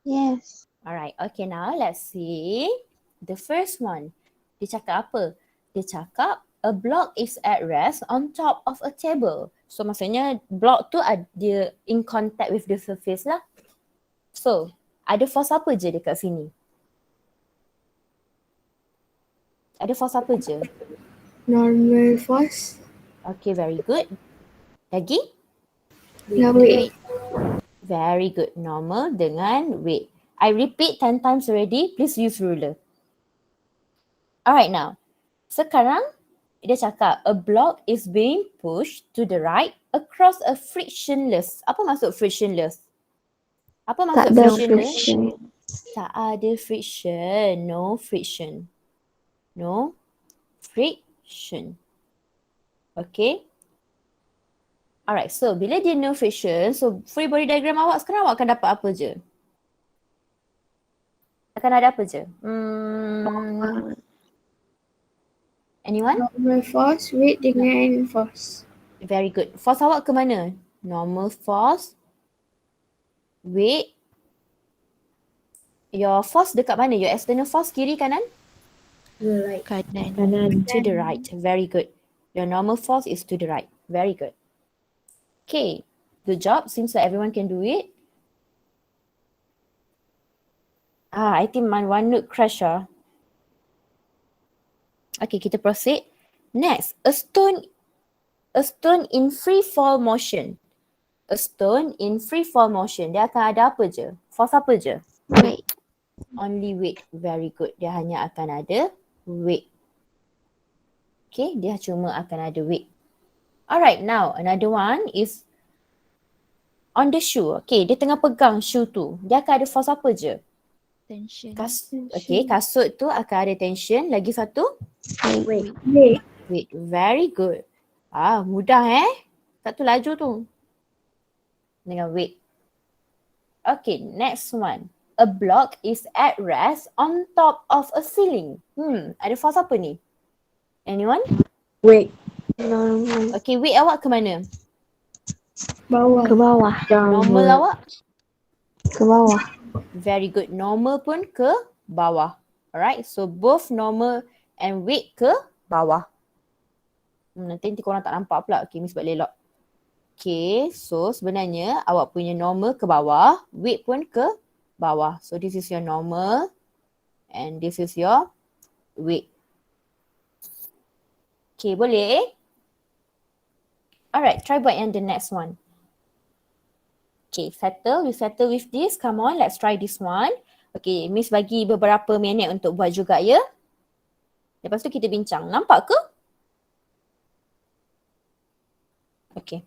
Yes. Alright, okay, now let's see the first one. Dia cakap apa? Dia cakap a block is at rest on top of a table. So maksudnya block tu dia in contact with the surface lah. So, ada force apa je dekat sini? Ada force apa je? Normal force. Okay, very good. Lagi? Now wait. Very good. Normal dengan weight. I repeat 10 times already. Please use ruler. Alright now. Sekarang dia cakap a block is being pushed to the right across a frictionless. Apa maksud frictionless? Apa Tak maksud ada frictionless? friction. Tak ada friction. No friction. No friction. Okay. Alright, so bila dia no friction, so free body diagram awak sekarang awak akan dapat apa je? Akan ada apa je? Anyone? Normal force, weight dengan force. Very good. Force awak ke mana? Normal force, weight. Your force dekat mana? Your external force kiri kanan? Right. Kanan. Kanan. To the right. Very good. Your normal force is to the right. Very good. Okay. Good job. Seems like everyone can do it. I think my OneNote crash. Okay, kita proceed. Next, a stone in free fall motion. A stone in free fall motion. Dia akan ada apa je? Force apa je? Wait. Only weight. Very good. Dia hanya akan ada weight. Okay, dia cuma akan ada weight. Alright, now another one is on the shoe. Okay, dia tengah pegang shoe tu. Dia akan ada force apa je? Tension. Okay, kasut tu akan ada tension. Lagi satu? Wait. Wait. Weight. Very good. Mudah Tak tu laju tu. Dengan weight. Okay, next one. A block is at rest on top of a ceiling. Ada force apa ni? Anyone? Wait. Normal. Okay, weight awak ke mana? Bawah. Ke bawah. Normal awak? Ke bawah. Very good. Normal pun ke bawah. Alright, so both normal and weight ke bawah. Nanti korang tak nampak pula. Okay, Miss buat lelok. Okay, so sebenarnya awak punya normal ke bawah, weight pun ke bawah. So this is your normal and this is your weight. Okay, boleh? Alright, try buat yang the next one. Okay, we settle with this. Come on, let's try this one. Okay, Miss bagi beberapa minit untuk buat juga ya. Lepas tu kita bincang. Nampak ke? Okay.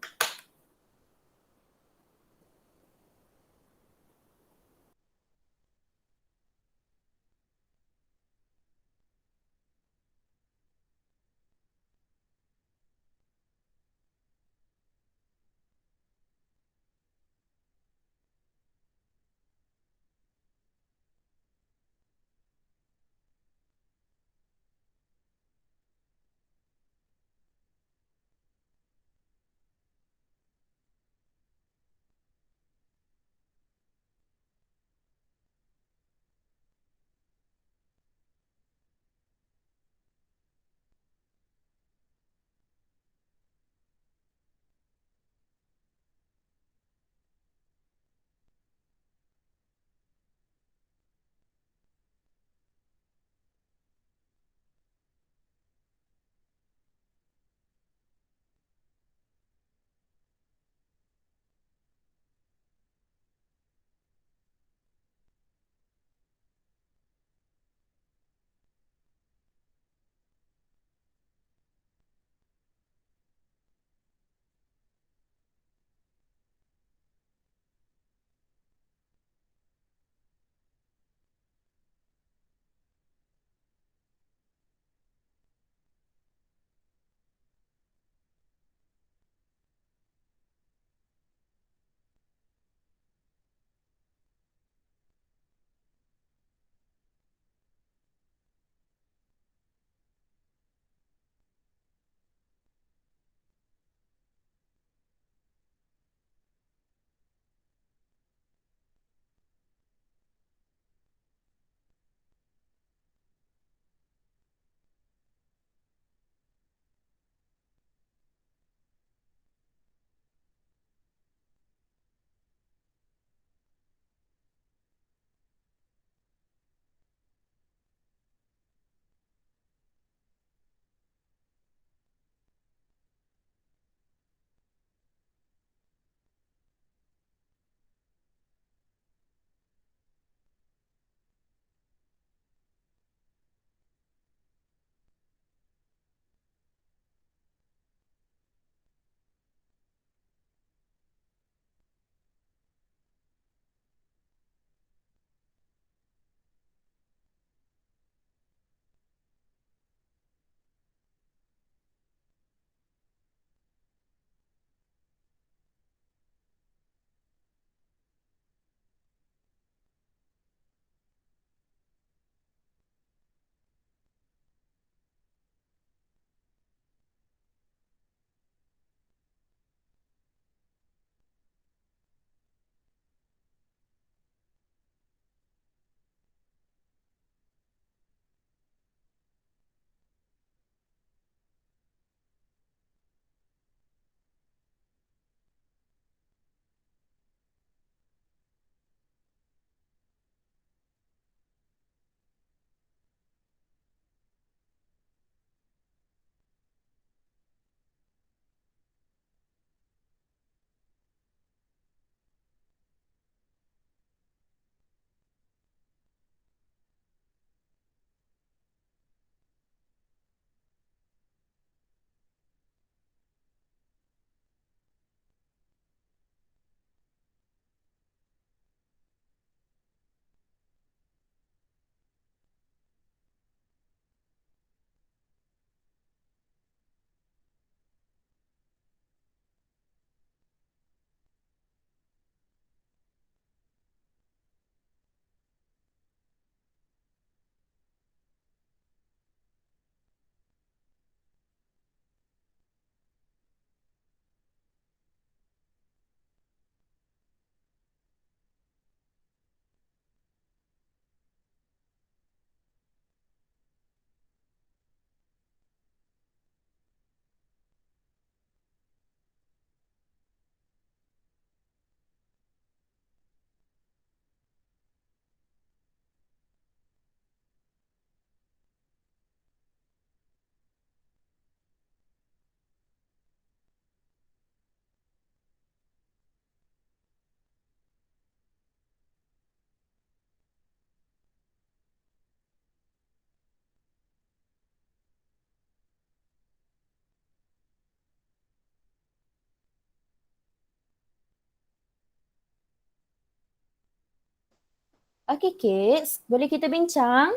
Okay kids, boleh kita bincang?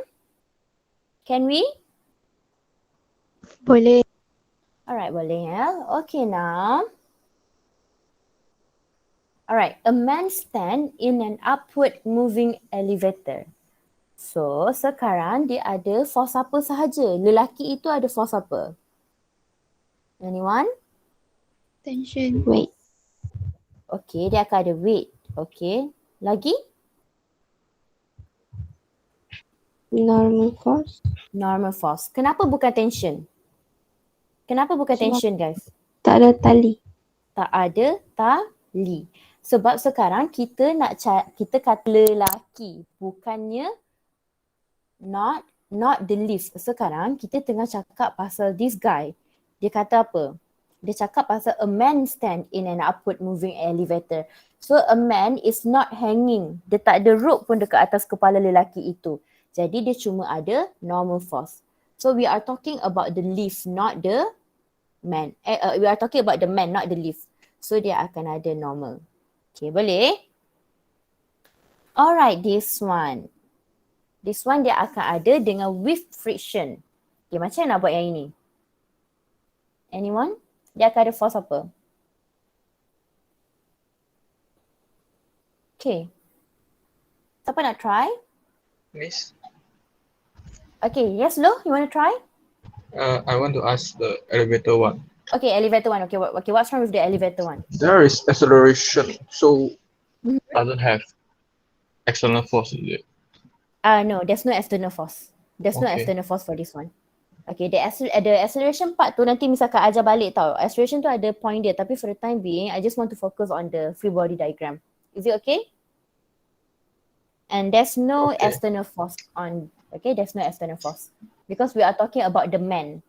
Can we? Boleh. Alright, boleh ya. Okay now. Alright, a man stand in an upward moving elevator. So, sekarang dia ada force apa sahaja? Lelaki itu ada force apa? Anyone? Tension. Wait. Okay, dia akan ada weight. Okay. Lagi? Normal force. Normal force. Kenapa bukan tension? Kenapa bukan Sebab- tension guys? Tak ada tali. Tak ada tali. Sebab sekarang kita kita kata lelaki, bukannya not the lift. Sekarang kita tengah cakap pasal this guy. Dia kata apa? Dia cakap pasal a man stand in an upward moving elevator. So a man is not hanging. Dia tak ada rope pun dekat atas kepala lelaki itu. Jadi dia cuma ada normal force. So we are talking about the lift, not the man. We are talking about the man, not the lift. So dia akan ada normal. Okay, boleh? Alright, this one. This one dia akan ada dengan with friction. Okay, macam mana nak buat yang ini? Anyone? Dia akan ada force apa? Okay. Siapa nak try? Miss, Okay, yes Lo, you want to try? I want to ask the elevator one. Okay, elevator one. Okay, what's wrong with the elevator one? There is acceleration, so doesn't have external force, is it? No, there's no external force. There's no Okay. external force for this one. Okay, the acceleration part tu nanti misalkan ajar balik tau. Acceleration tu ada point dia, tapi for the time being, I just want to focus on the free body diagram. Is it okay? And there's no Okay. external force on, okay, there's no external force. Because we are talking about the man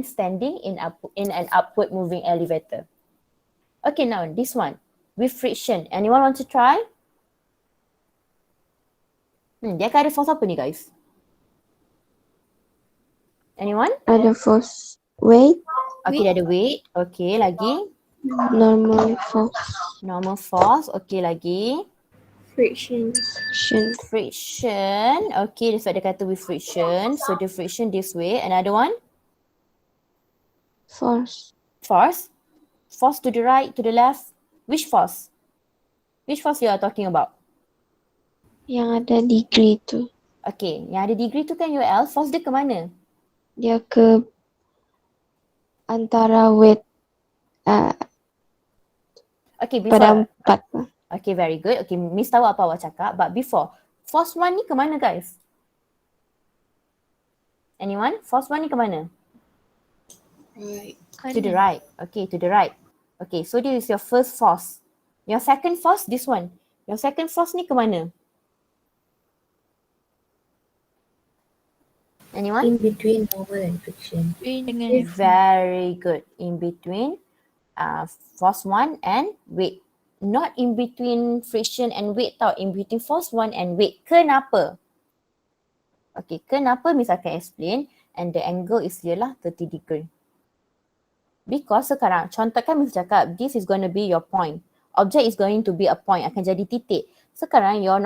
standing in an upward moving elevator. Okay, now this one, with friction. Anyone want to try? Dia akan ada force apa ni guys? Anyone? Ada force. Weight. Okay, dia ada weight. Okay, lagi. Normal force. Normal force. Okay, lagi. Friction. Friction. Friction. Okay, that's what dia kata with friction. So the friction this way. Another one. Force. Force. Force to the right, to the left. Which force? Which force you are talking about? Yang ada degree tu. Okay, yang ada degree tu kan UL. Force dia ke mana? Dia ke antara weight Okay, pada before. 4. Okay, very good. Okay, Miss tahu apa awak cakap. But before, force 1 ni ke mana guys? Anyone? Force 1 ni ke mana? Right. To the right. Okay, to the right. Okay, so this is your first force. Your second force, this one. Your second force ni ke mana? Anyone? In between normal and friction. Dengan Very good. In between force 1 and weight. Not in between friction and weight tau. In between force 1 and weight. Kenapa? Okay, kenapa Miss akan explain. And the angle is ialah 30 degree. Because sekarang, contohkan Miss cakap, this is going to be your point. Object is going to be a point, akan jadi titik. Sekarang, your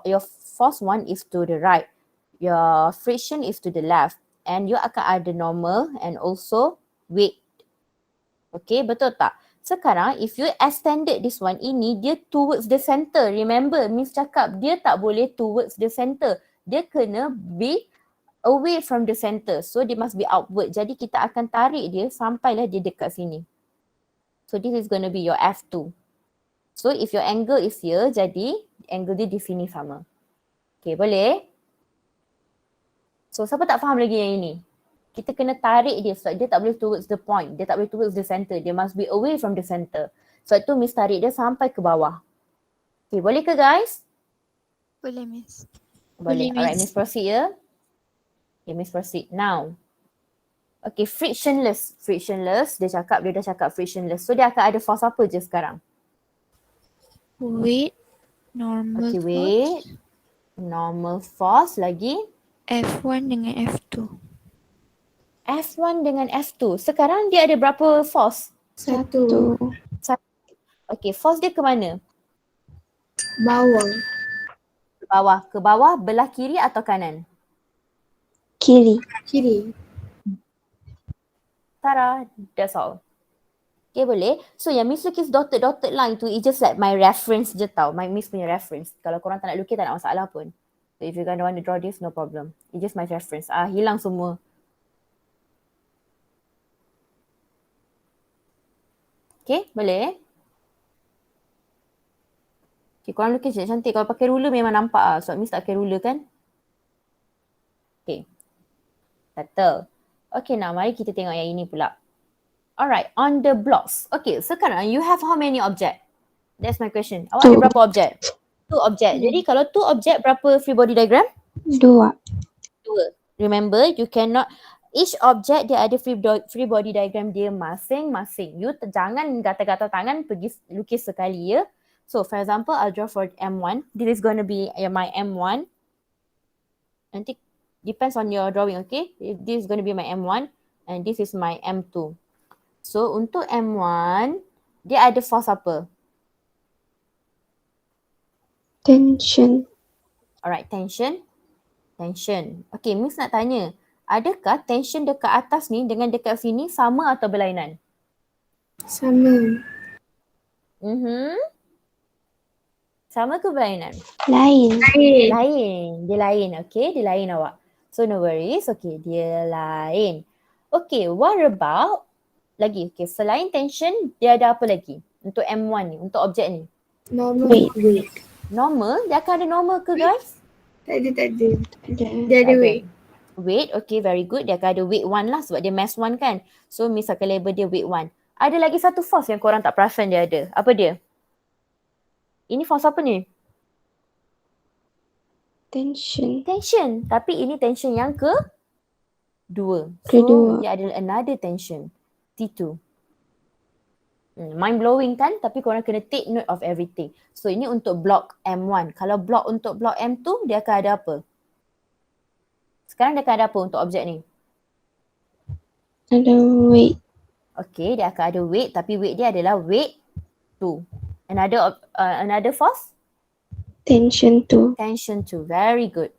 your force 1 is to the right. Your friction is to the left. And you akan ada normal and also weight. Okay, betul tak? Sekarang, if you extended this one, ini dia towards the center. Remember, Miss cakap, dia tak boleh towards the center. Dia kena be away from the center. So, dia must be outward. Jadi, kita akan tarik dia sampailah dia dekat sini. So, this is going to be your F2. So, if your angle is here, jadi angle dia di sini sama. Okay, boleh? So, siapa tak faham lagi yang ini? Kita kena tarik dia sebab dia tak boleh towards the point. Dia tak boleh towards the center. Dia must be away from the center. Sebab tu Miss tarik dia sampai ke bawah. Okay, boleh ke guys? boleh Miss. Boleh. Boleh, Alright, Miss. Miss proceed ya. Okay, Miss proceed. Now. Okay, frictionless. Frictionless. Dia dah cakap frictionless. So, dia akan ada force apa je sekarang? Weight, normal Okay, force, wait. Normal force lagi. F1 dengan F2. F1 dengan F2. Sekarang dia ada berapa force? 1. Okay, force dia ke mana? Bawah. Ke bawah belah kiri atau kanan? Kiri. Kiri. Tara, that's all. Okay, boleh. So yang Miss lukis dotted line tu is just like my reference je tau. My Miss punya reference. Kalau korang tak nak lukis tak nak masalah pun. So if you gonna want to draw this, no problem. It's just my reference. Hilang semua. Okay, boleh? Okay, korang lukis je cantik. Kalau pakai ruler memang nampak sebab Miss tak pakai ruler kan? Okay. Settle. Okay, now mari kita tengok yang ini pula. Alright, on the blocks. Okay, sekarang you have how many object? That's my question. Awak ada berapa object? 2 object. Jadi kalau 2 object, berapa free body diagram? 2. 2. Remember, you cannot, each object dia ada free body diagram dia masing-masing. You jangan gatal-gatal tangan pergi lukis sekali ya. So for example, I'll draw for M1. This is going to be my M1. Nanti depends on your drawing, okay? This is going to be my M1 and this is my M2. So untuk M1, dia ada force apa? Tension. Alright, tension. Tension. Okay, Miss nak tanya. Adakah tension dekat atas ni dengan dekat sini sama atau berlainan? Sama. Sama ke berlainan? Lain. Lain. Dia lain. Okay, dia lain awak. So no worries. Okay, dia lain. Okay, what about lagi? Okay, selain tension, dia ada apa lagi? Untuk M1 ni, untuk objek ni. Normal. Weight. Normal? Dia akan ada normal ke guys? Tak ada. Ada. Dia ada weight. Weight, okay, very good. Dia akan ada weight 1 lah sebab dia mass 1 kan. So Miss akan label dia weight 1. Ada lagi satu force yang korang tak perasan dia ada. Apa dia? Ini force apa ni? Tension. Tension. Tapi ini tension yang kedua. So Kedua. dia ada another tension. T2. Mind blowing kan? Tapi korang kena take note of everything. So ini untuk block M1. Kalau untuk block M2, dia akan ada apa? Sekarang dia akan ada apa untuk objek ni? Ada weight. Okay, dia akan ada weight tapi weight dia adalah weight 2. Another force? Tension 2. Tension 2. Very good.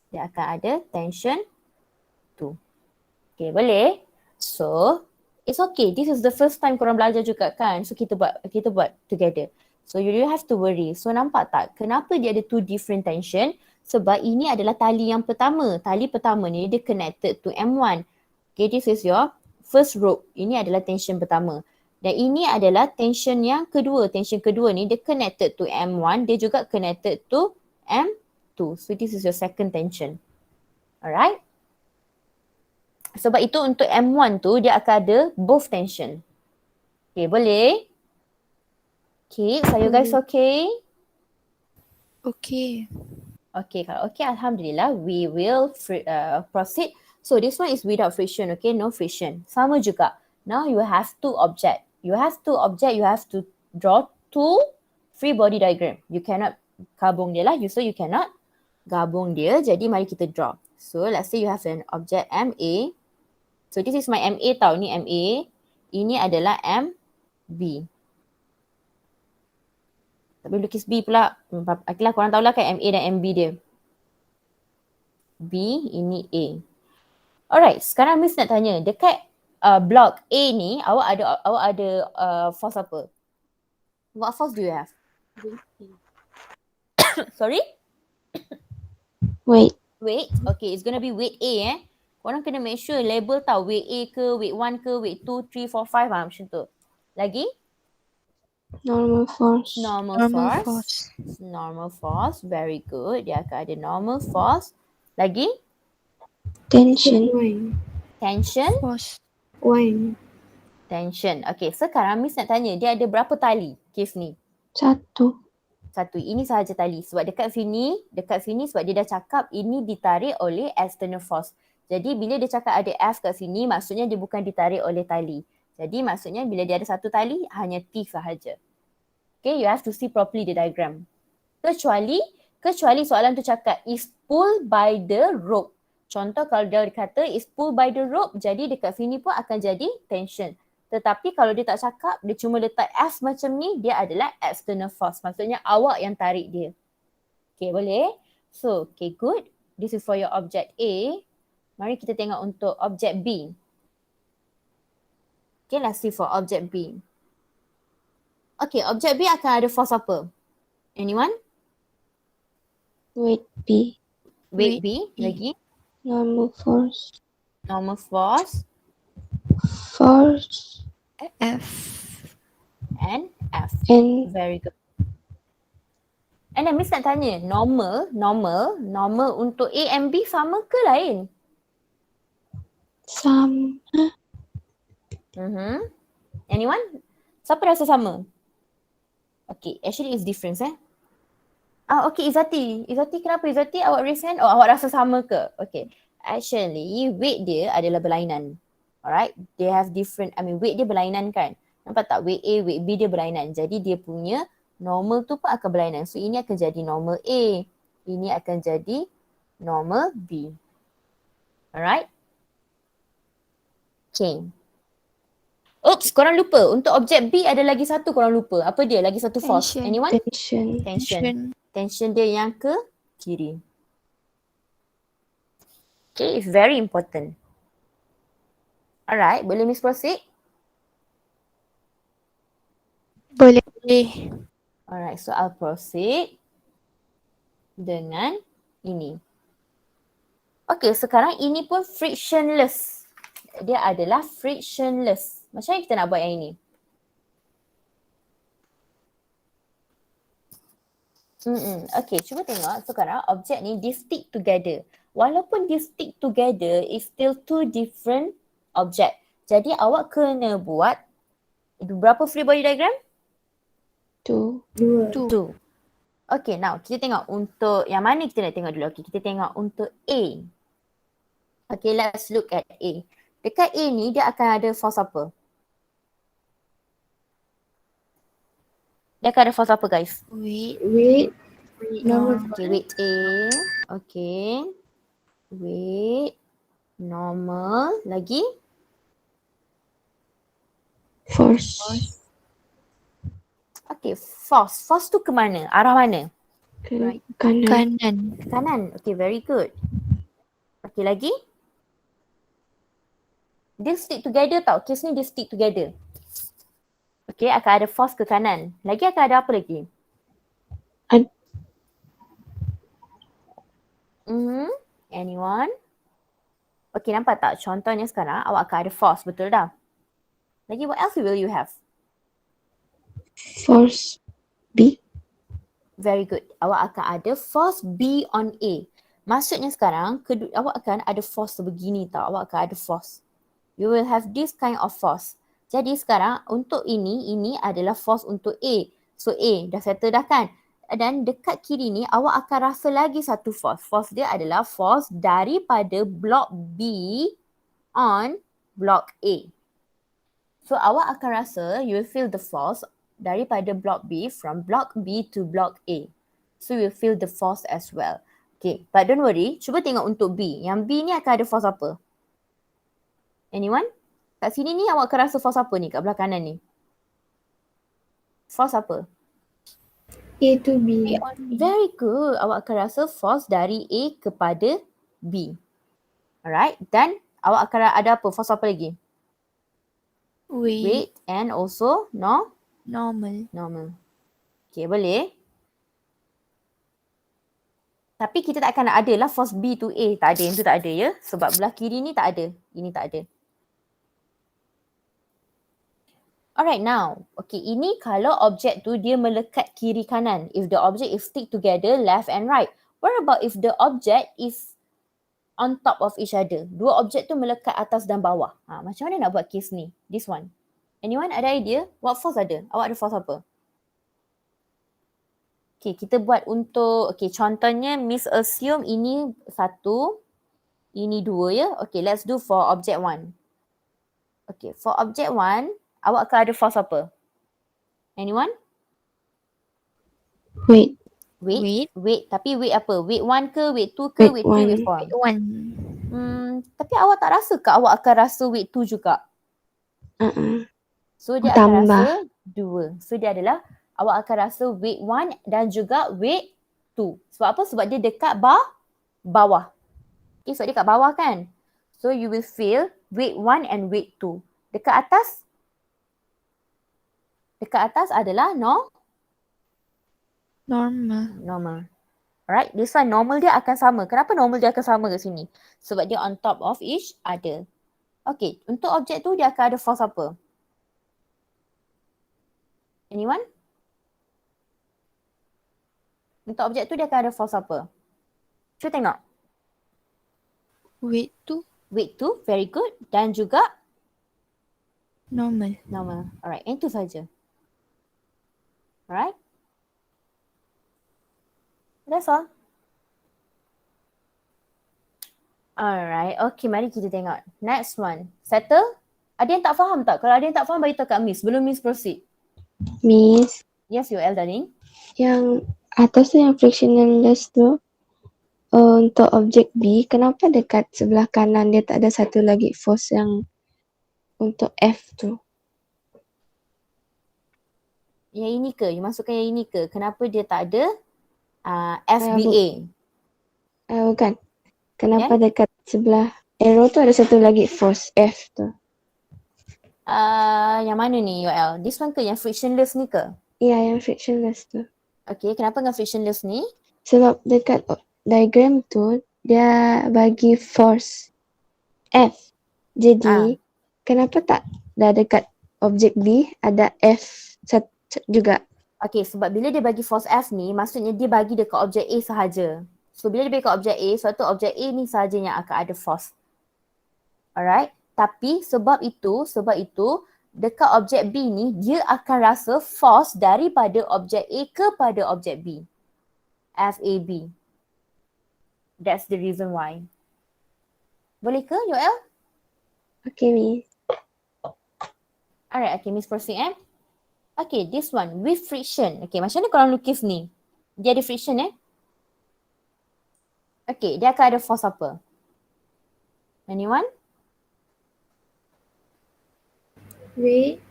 Dia akan ada tension 2. Okay, boleh? So, it's okay. This is the first time korang belajar juga kan? So, kita buat together. So, you don't have to worry. So, nampak tak? Kenapa dia ada 2 different tension? Sebab ini adalah tali yang pertama. Tali pertama ni dia connected to M1. Okay, this is your first rope. Ini adalah tension pertama. Dan ini adalah tension yang kedua. Tension kedua ni dia connected to M1. Dia juga connected to M2. So this is your second tension. Alright. Sebab itu untuk M1 tu dia akan ada both tension. Okay, boleh? Okay, so you guys okay? Okay. Okay, kalau okay, Alhamdulillah, we will proceed. So this one is without friction, okay? No friction. Sama juga. Now you have 2 object. You have to draw 2 free body diagram. You cannot gabung dia lah. So you cannot gabung dia. Jadi mari kita draw. So let's say you have an object MA. So this is my MA tau. Ni MA. Ini adalah MB. Tapi lukis B pula. Akhirlah korang tahulah kan MA dan MB dia. B, ini A. Alright, sekarang Miss nak tanya. Dekat block A ni, awak ada force apa? What force do you have? Sorry? Weight. Weight. Okay, it's gonna be weight A Korang kena make sure label tau. Weight A ke, weight 1 ke, weight 2, 3, 4, 5 macam tu. Lagi? Normal force. Normal force. Normal force. Very good. Dia akan ada normal force. Lagi? Tension. Tension. Force. Tension. Okay, sekarang Miss nak tanya. Dia ada berapa tali kes ni? 1. Satu. Ini sahaja tali. Sebab dekat sini sebab dia dah cakap ini ditarik oleh external force. Jadi bila dia cakap ada F kat sini, maksudnya dia bukan ditarik oleh tali. Jadi maksudnya bila dia ada satu tali, hanya T sahaja. Okay, you have to see properly the diagram. Kecuali soalan tu cakap is pulled by the rope. Contoh kalau dia kata is pulled by the rope, jadi dekat sini pun akan jadi tension. Tetapi kalau dia tak cakap, dia cuma letak F macam ni, dia adalah external force. Maksudnya awak yang tarik dia. Okay, boleh? So, okay, good. This is for your object A. Mari kita tengok untuk object B. Okay, let's see for object B. Okay, object B akan ada force apa? Anyone? Weight B. Weight Weight B. B. Lagi? Normal force. Normal force Force F. and F. and Very good. And then Miss nak tanya, normal untuk A and B sama ke lain? some. Anyone? Siapa rasa sama? Okay, actually it's different okay, Izzati. Izzati, kenapa Izzati awak raise hand? Oh, awak rasa sama ke? Okay. Actually, weight dia adalah berlainan. Alright? They have different, weight dia berlainan kan? Nampak tak? Weight A, weight B dia berlainan. Jadi dia punya normal tu pun akan berlainan. So ini akan jadi normal A. Ini akan jadi normal B. Alright? Okay. Oops, korang lupa. Untuk objek B ada lagi satu korang lupa. Apa dia? Lagi satu force. Tension. Anyone? Tension. Tension. Tension dia yang ke kiri. Okay, it's very important. Alright, boleh Miss proceed? Boleh. Alright, so I'll proceed dengan ini. Okay, sekarang ini pun frictionless. Dia adalah frictionless. Macam mana kita nak buat yang ini? Okay, cuba tengok sekarang objek ni dia stick together. Walaupun dia stick together, it's still two different object. Jadi awak kena buat berapa free body diagram? 2. Two. Okay, now kita tengok untuk yang mana kita nak tengok dulu. Okay, kita tengok untuk A. Okay, let's look at A. Dekat A ni dia akan ada force apa? Dia akan ada force apa guys? Weight. Weight. Normal Okay, weight A. Okay. Weight. Normal. Lagi? Force. Okay, force. Force tu ke mana? Arah mana? Ke kanan. Kanan. Kanan. Okay, very good. Okay, lagi? Dia stick together tau. Case ni dia stick together. Okay, akan ada force ke kanan. Lagi akan ada apa lagi? Anyone? Okay, nampak tak? Contohnya sekarang awak akan ada force, betul dah? Lagi what else will you have? Force B. Very good. Awak akan ada force B on A. Maksudnya sekarang awak akan ada force sebegini tau. Awak akan ada force. You will have this kind of force. Jadi sekarang untuk ini adalah force untuk A. So A dah settle dah kan? Dan dekat kiri ni awak akan rasa lagi satu force. Force dia adalah force daripada block B on block A. So awak akan rasa you will feel the force daripada block B from block B to block A. So you will feel the force as well. Okay, but don't worry. Cuba tengok untuk B. Yang B ni akan ada force apa? Anyone? Kat sini ni awak akan rasa force apa ni kat belah kanan ni? Force apa? A to B. Very good. Awak akan rasa force dari A kepada B. Alright. Dan awak akan ada apa? Force apa lagi? Weight and also Normal. normal. Okay, boleh. Tapi kita tak akan ada lah force B to A. Tak ada. Yang tu tak ada ya. Sebab belah kiri ni tak ada. Ini tak ada. Alright, now. Okay, ini kalau objek tu dia melekat kiri kanan. If the object is stick together left and right. What about if the object is on top of each other? Dua objek tu melekat atas dan bawah. Macam mana nak buat case ni? This one. Anyone ada idea? What force ada? Awak ada force apa? Okay, kita buat untuk, okay, contohnya Miss assume ini 1, ini 2 ya. Okay, let's do for object 1. Okay, for object 1, awak akan ada force apa? Anyone? Weight. Weight. Tapi weight apa? Weight 1 ke? Weight 2 ke? Weight 3, weight 4? Weight 1. Tapi awak tak rasa ke awak akan rasa weight 2 juga? So dia akan Tambah. rasa 2. So dia adalah awak akan rasa weight 1 dan juga weight 2. Sebab apa? Sebab dia dekat bawah. Okay, sebab dia kat bawah kan. So you will feel weight 1 and weight 2. Dekat atas? Dekat atas adalah normal. Alright, this one normal dia akan sama. Kenapa normal dia akan sama kat sini? Sebab dia on top of each other. Okay, untuk objek tu dia akan ada force apa? Anyone? Untuk objek tu dia akan ada force apa? Cuba tengok. Weight tu Weight tu, very good. Dan juga normal. Alright, yang tu saja. Alright. That's all. Alright, okay, mari kita tengok. Next one. Settle? Ada yang tak faham tak? Kalau ada yang tak faham, bagi tahu kat Miss. Sebelum Miss proceed. Miss, Yes, UL darling. yang atas tu yang frictionless tu, untuk objek B, kenapa dekat sebelah kanan dia tak ada satu lagi force yang untuk F tu? Yang ini ke? You masukkan yang ini ke? Kenapa dia tak ada FBA? Bukan. Kenapa dekat sebelah arrow tu ada satu lagi force F tu? Yang mana ni UL? This one ke? Yang frictionless ni ke? Ya, yang frictionless tu. Okay, kenapa dengan frictionless ni? Sebab dekat diagram tu, dia bagi force F. Jadi, kenapa tak dah dekat objek B ada F juga? Okay, sebab bila dia bagi force F ni, maksudnya dia bagi dekat objek A sahaja. So, bila dia bagi dekat objek A, suatu objek A ni sahaja yang akan ada force. Alright? Tapi sebab itu dekat objek B ni, dia akan rasa force daripada objek A kepada objek B. FAB. That's the reason why. Boleh ke, Yoel? Okay, Miss. Alright, okay, Miss proceed Okay, this one, with friction. Okay, macam mana korang lukis ni? Dia ada friction Okay, dia akan ada force apa? Anyone? Weight.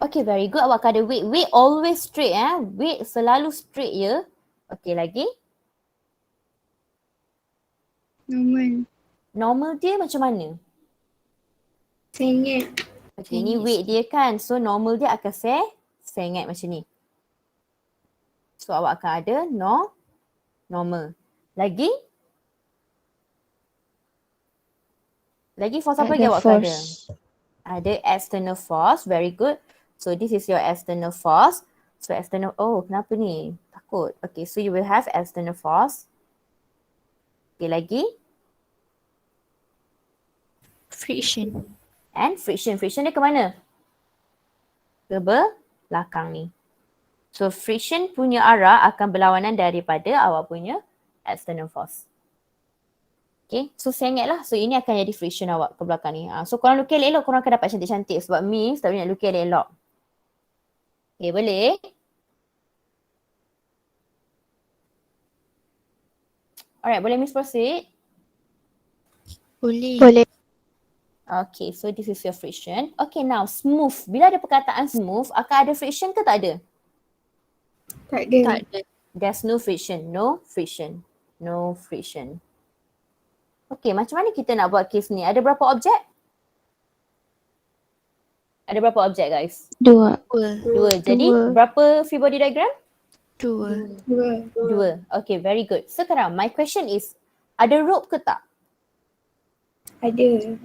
Okay, very good. Awak akan ada weight. Weight always straight Weight selalu straight ya. Okay, lagi? Normal. Normal dia macam mana? Sengit. Okay, ni weight dia kan. So, normal dia akan sengit macam ni. So, awak akan ada normal. Lagi? Lagi force apa lagi awak akan ada? Ada external force. Very good. So, this is your external force. So, external, kenapa ni? Takut. Okay, so you will have external force. Okay, lagi? Friction. And friction. Friction dia ke mana? Ke belakang ni. So, friction punya arah akan berlawanan daripada awak punya external force. Okay, so sengit lah. So, ini akan jadi friction awak ke belakang ni. So, korang lukis elok, korang akan dapat cantik-cantik. Sebab Miss tak boleh nak lukis elok. Okay, boleh? Alright, boleh Miss proceed? Boleh. Okay, so this is your friction. Okay, now smooth. Bila ada perkataan smooth, akan ada friction ke tak ada? Tak ada. Tak ada. There's no friction. No friction. No friction. Okay, macam mana kita nak buat case ni? Ada berapa objek? Ada berapa objek guys? Dua. Dua. Jadi berapa free body diagram? Dua. Dua. Okay, very good. Sekarang my question is, ada rope ke tak? Ada.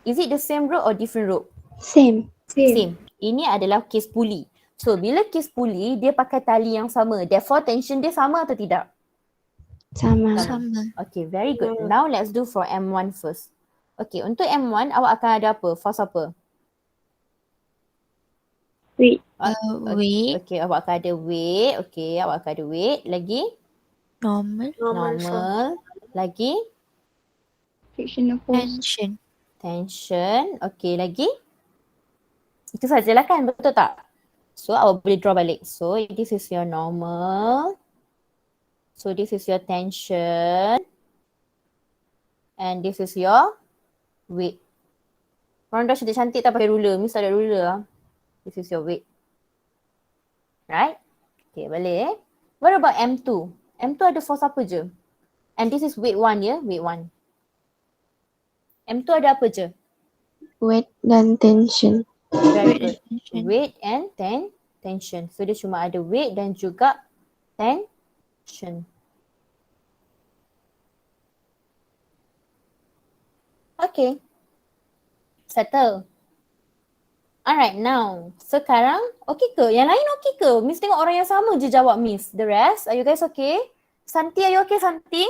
Is it the same rope or different rope? Same. Same. Ini adalah case pulley. So, bila case pulley, dia pakai tali yang sama. Therefore, tension dia sama atau tidak? Sama. Okay, very good. Now, let's do for M1 first. Okay, untuk M1, awak akan ada apa? Force apa? Weight. Weight. Okay, awak akan ada weight. Okay, awak akan ada weight. Lagi? Normal. Lagi? Frictional force. Tension. Okay, lagi? Itu sajalah kan, betul tak? So, awak boleh draw balik. So, this is your normal. So, this is your tension. And this is your weight. Korang dah cantik-cantik tak pakai ruler. Miss tak ada ruler lah. This is your weight. Right? Okay, boleh. What about M2? M tu ada force apa je? And this is weight 1 ya, weight 1. M tu ada apa je? Weight dan tension. Very Weight good. and tension. Weight and tension. So dia cuma ada weight dan juga tension. Okay. Settle. Alright, now. Sekarang, okay ke? Yang lain okay ke? Miss tengok orang yang sama je jawab Miss. The rest, are you guys okay? Santi, are you okay Santi?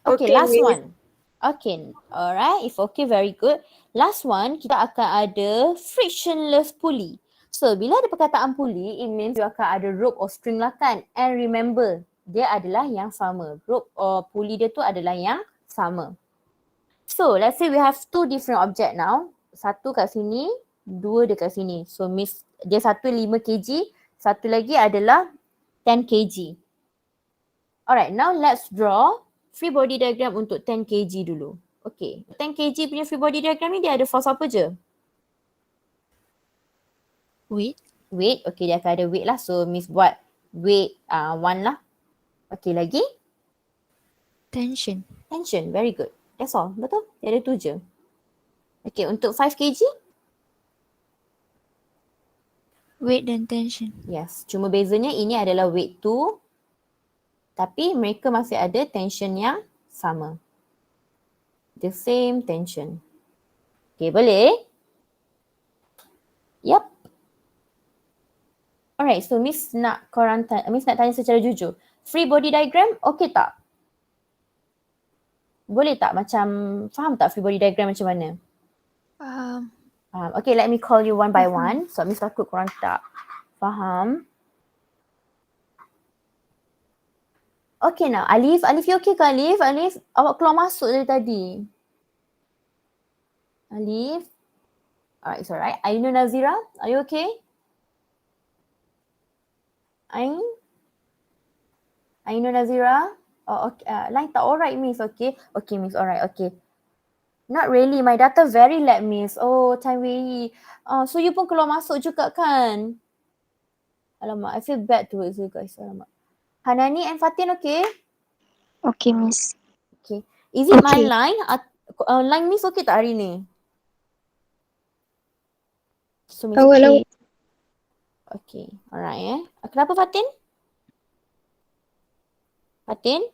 Okay, last Miss. one. Okay, alright. If okay, very good. Last one, kita akan ada frictionless pulley. So, bila ada perkataan pulley, it means you akan ada rope or string lah kan. And remember, dia adalah yang sama. Rope or pulley dia tu adalah yang sama. So, let's say we have two different object now. Satu kat sini, dua dekat sini. So, Miss, dia satu 5 kg, satu lagi adalah 10 kg. Alright, now let's draw free body diagram untuk 10 kg dulu. Okay, 10 kg punya free body diagram ni dia ada force apa je? Weight. Weight, okay dia akan ada weight lah. So, Miss buat weight 1 lah. Okay, lagi? Tension. Tension, very good. That's all, betul? Dia ada tu je. Okay, untuk 5 kg? Weight dan tension. Yes, cuma bezanya ini adalah weight 2 tapi mereka masih ada tension yang sama. The same tension. Okay, boleh? Yup. Alright, so Miss nak tanya secara jujur. Free body diagram okay tak? Boleh tak macam, faham tak free body diagram macam mana? Faham. Okay, let me call you one by one. So, Miss takut korang tak faham. Okay now, Alif you okay ke Alif? Alif, awak keluar masuk dari tadi. Alif. Alright, it's alright. Ainu Nazira, are you okay? Ainu Nazira? Oh, okay. Line tak alright Miss, okay? Okay Miss, alright, okay. Not really, my data very lag Miss. Oh, time way. So you pun keluar masuk juga kan? Alamak, I feel bad towards you guys. Alamak. Hanani and Fatin okay? Okay, Miss. Okay. Is it my Okay. line? Line Miss okay tak hari ni? So Miss Awal-awal. okay. Alright Kenapa Fatin? Fatin?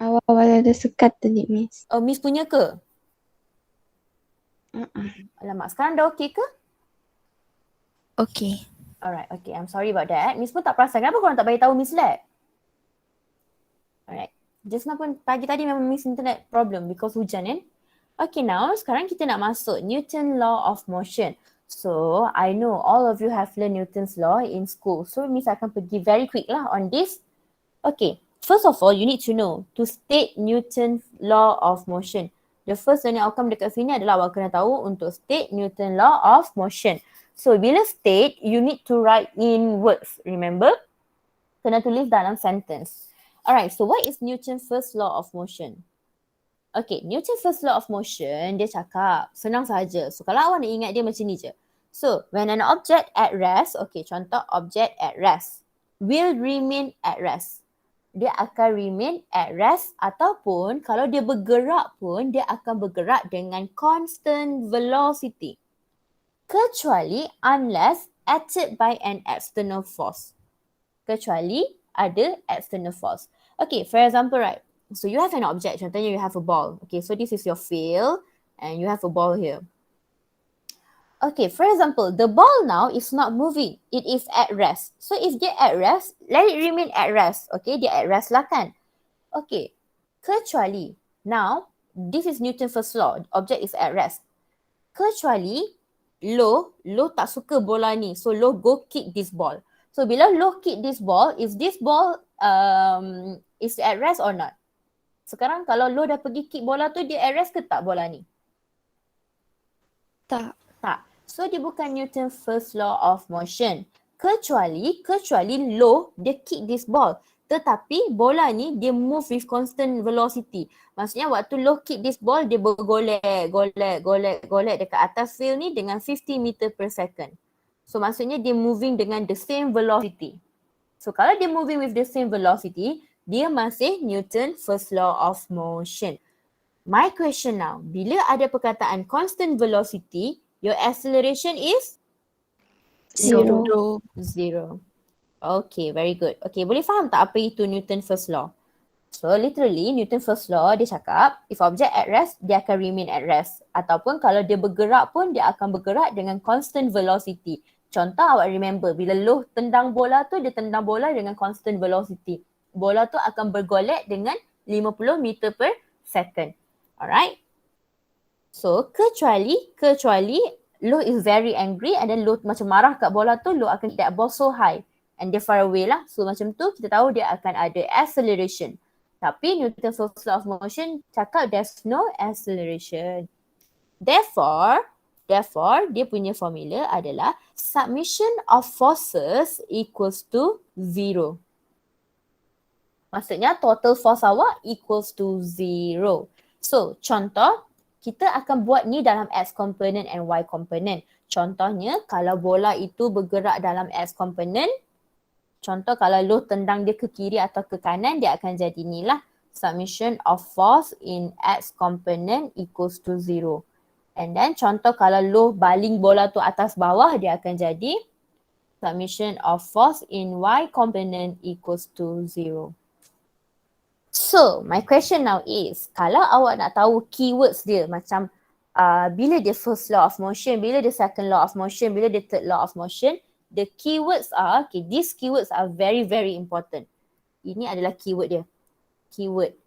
Awal-awal ada sekat tadi, Miss. Oh, Miss punya ke? Uh-uh. Alamak, sekarang dah okay ke? Okay. Alright, okay. I'm sorry about that. Miss pun tak perasan. Kenapa korang tak bagi tahu Miss lag? Alright. Just now pun tadi memang Miss internet problem because hujan kan? Okay, now sekarang kita nak masuk Newton Law of Motion. So, I know all of you have learned Newton's Law in school. So, Miss akan pergi very quick lah on this. Okay. First of all, you need to know to state Newton's law of motion. The first learning outcome dekat sini adalah awak kena tahu untuk state Newton's law of motion. So, bila state, you need to write in words. Remember? Kena tulis dalam sentence. Alright, so what is Newton's first law of motion? Okay, Newton's first law of motion, dia cakap senang saja. So, kalau awak nak ingat dia macam ni je. So, when an object at rest, okay, contoh object at rest, will remain at rest. Dia akan remain at rest ataupun kalau dia bergerak pun dia akan bergerak dengan constant velocity. Kecuali unless acted by an external force. Kecuali ada external force. Okay, for example, right. So you have an object, contohnya you have a ball. Okay, so this is your field and you have a ball here. Okay, for example, the ball now is not moving. It is at rest. So if dia at rest, let it remain at rest. Okay, dia at rest lah kan. Okay, kecuali, now, this is Newton's first law. Object is at rest. Kecuali, Lo tak suka bola ni. So Lo go kick this ball. So bila Lo kick this ball, is this ball is at rest or not? Sekarang kalau Lo dah pergi kick bola tu, dia at rest ke tak bola ni? Tak. Tak. So dia bukan Newton's first law of motion. Kecuali Lo dia kick this ball. Tetapi bola ni dia move with constant velocity. Maksudnya waktu Lo kick this ball, dia bergolek dekat atas field ni dengan 50 meter per second. So maksudnya dia moving dengan the same velocity. So kalau dia moving with the same velocity, dia masih Newton first law of motion. My question now, bila ada perkataan constant velocity, your acceleration is Zero. zero. Okay, very good. Okay, boleh faham tak apa itu Newton first law? So literally Newton first law dia cakap if object at rest, dia akan remain at rest. Ataupun kalau dia bergerak pun dia akan bergerak dengan constant velocity. Contoh awak remember bila Loh tendang bola tu dia tendang bola dengan constant velocity. Bola tu akan bergolek dengan 50 meter per second. Alright. So kecuali Loh is very angry and then Loh macam marah kat bola tu, Loh akan hit that ball so high and dia far away lah. So macam tu kita tahu dia akan ada acceleration. Tapi Newton's first law of motion cakap there's no acceleration. Therefore, dia punya formula adalah submission of forces equals to zero. Maksudnya total force awak equals to zero. So, contoh, kita akan buat ni dalam X component and Y component. Contohnya, kalau bola itu bergerak dalam X component, contoh kalau Loh tendang dia ke kiri atau ke kanan, dia akan jadi ni lah. Submission of force in X component equals to zero. And then contoh kalau Loh baling bola tu atas bawah, dia akan jadi submission of force in Y component equals to zero. So, my question now is, kalau awak nak tahu keywords dia macam bila dia first law of motion, bila dia second law of motion, bila dia third law of motion, the keywords are, okay, these keywords are very, very important. Ini adalah keyword dia. Keywords.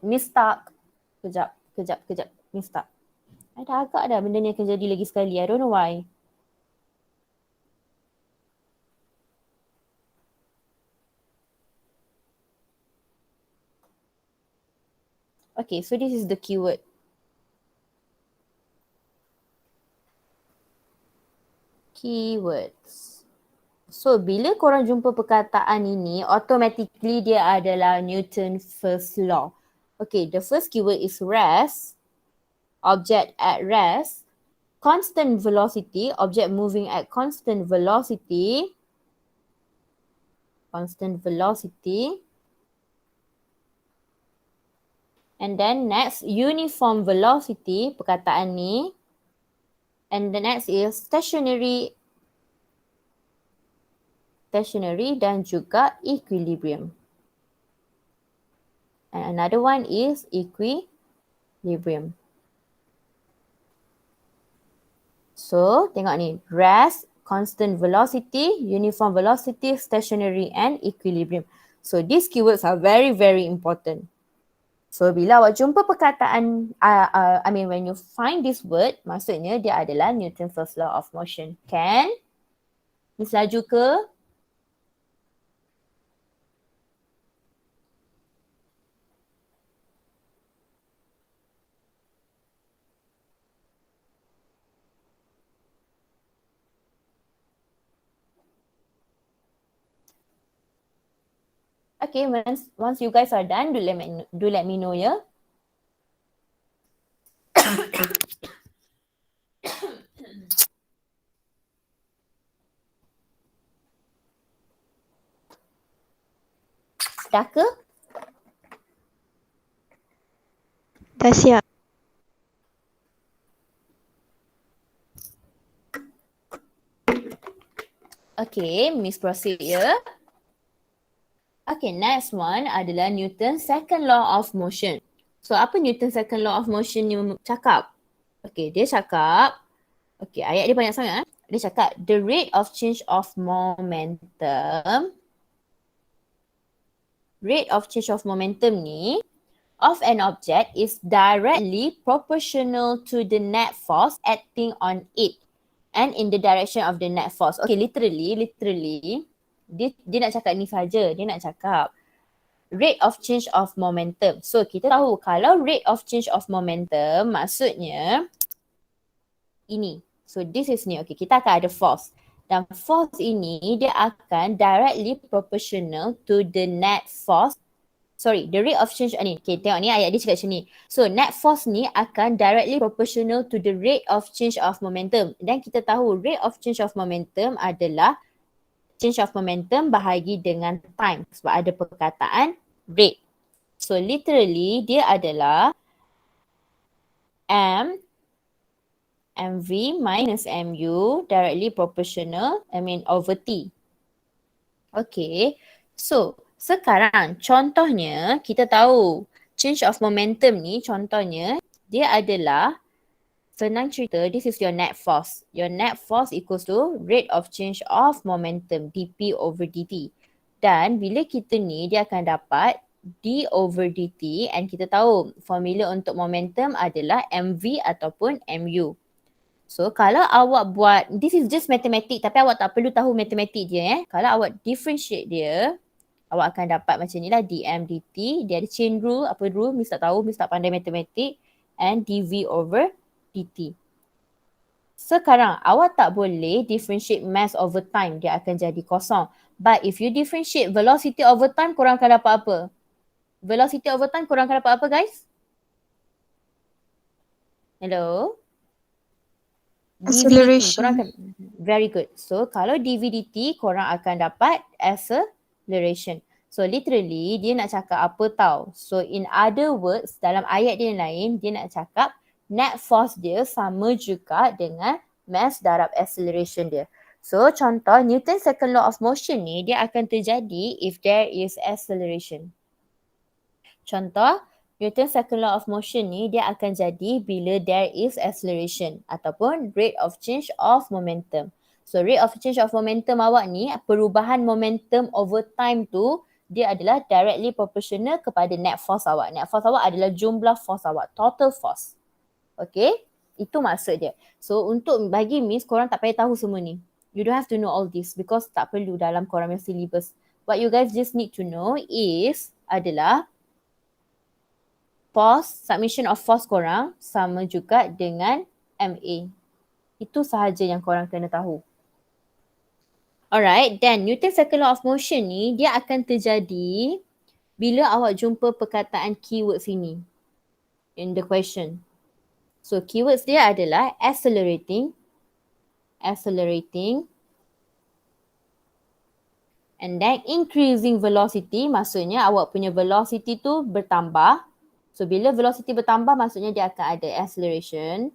Miss Tak. Kejap. Miss Tak. Ada agak dah benda ni akan jadi lagi sekali. I don't know why. Okay, so this is the keyword. Keywords. So, bila korang jumpa perkataan ini, automatically dia adalah Newton first law. Okay, the first keyword is rest, object at rest, constant velocity, object moving at constant velocity, and then next, uniform velocity, perkataan ni. And the next is stationary dan juga equilibrium. And another one is equilibrium. So, tengok ni. Rest, constant velocity, uniform velocity, stationary and equilibrium. So, these keywords are very, very important. So, bila awak jumpa perkataan, when you find this word, maksudnya dia adalah Newton's first law of motion. Can? Miss laju ke? Okay, once you guys are done, do let me know, ya. Dah ke? Dah siap. Okay, Miss proceed, ya. Okay, next one adalah Newton's second law of motion. So, apa Newton's second law of motion ni cakap? Okay, dia cakap, okay, ayat dia banyak sangat. Dia cakap, the rate of change of momentum ni of an object is directly proportional to the net force acting on it and in the direction of the net force. Okay, literally, dia nak cakap ni saja. Dia nak cakap rate of change of momentum. So, kita tahu kalau rate of change of momentum maksudnya ini. So, this is ni. Okay, kita akan ada force. Dan force ini dia akan directly proportional to the net force the rate of change ni. Okay, tengok ni ayat dia cakap macam ni. So net force ni akan directly proportional to the rate of change of momentum. Dan kita tahu rate of change of momentum adalah change of momentum bahagi dengan time. Sebab ada perkataan rate. So literally dia adalah mv minus mu directly proportional, over t. Okay. So sekarang contohnya kita tahu change of momentum ni contohnya dia adalah, senang cerita, this is your net force. Your net force equals to rate of change of momentum dp over dt. Dan bila kita ni dia akan dapat d over dt, and kita tahu formula untuk momentum adalah mv ataupun mu. So kalau awak buat, this is just matematik tapi awak tak perlu tahu matematik dia Kalau awak differentiate dia, awak akan dapat macam ni lah, dm dt. Dia ada chain rule, apa rule Miss tak tahu, Miss tak pandai matematik. And dv over dt. Sekarang awak tak boleh differentiate mass over time, dia akan jadi kosong. But if you differentiate velocity over time, korang akan dapat apa? Velocity over time korang akan dapat apa guys? Hello? Acceleration. Korang akan, very good. So kalau dvdt korang akan dapat acceleration. So literally dia nak cakap apa tau? So in other words, dalam ayat dia yang lain, dia nak cakap net force dia sama juga dengan mass darab acceleration dia. So contoh Newton's second law of motion ni dia akan terjadi if there is acceleration. Contoh Newton's second law of motion ni dia akan jadi bila there is acceleration ataupun rate of change of momentum. So rate of change of momentum awak ni, perubahan momentum over time tu dia adalah directly proportional kepada net force awak. Net force awak adalah jumlah force awak, total force. Okay, itu maksud dia. So untuk bagi Miss, korang tak payah tahu semua ni. You don't have to know all this because tak perlu dalam korang punya syllabus. What you guys just need to know is adalah force, submission of force korang sama juga dengan MA. Itu sahaja yang korang kena tahu. Alright, then Newton's second law of motion ni dia akan terjadi bila awak jumpa perkataan keywords ini in the question. So keywords dia adalah accelerating, and then increasing velocity, maksudnya awak punya velocity tu bertambah. So bila velocity bertambah maksudnya dia akan ada acceleration.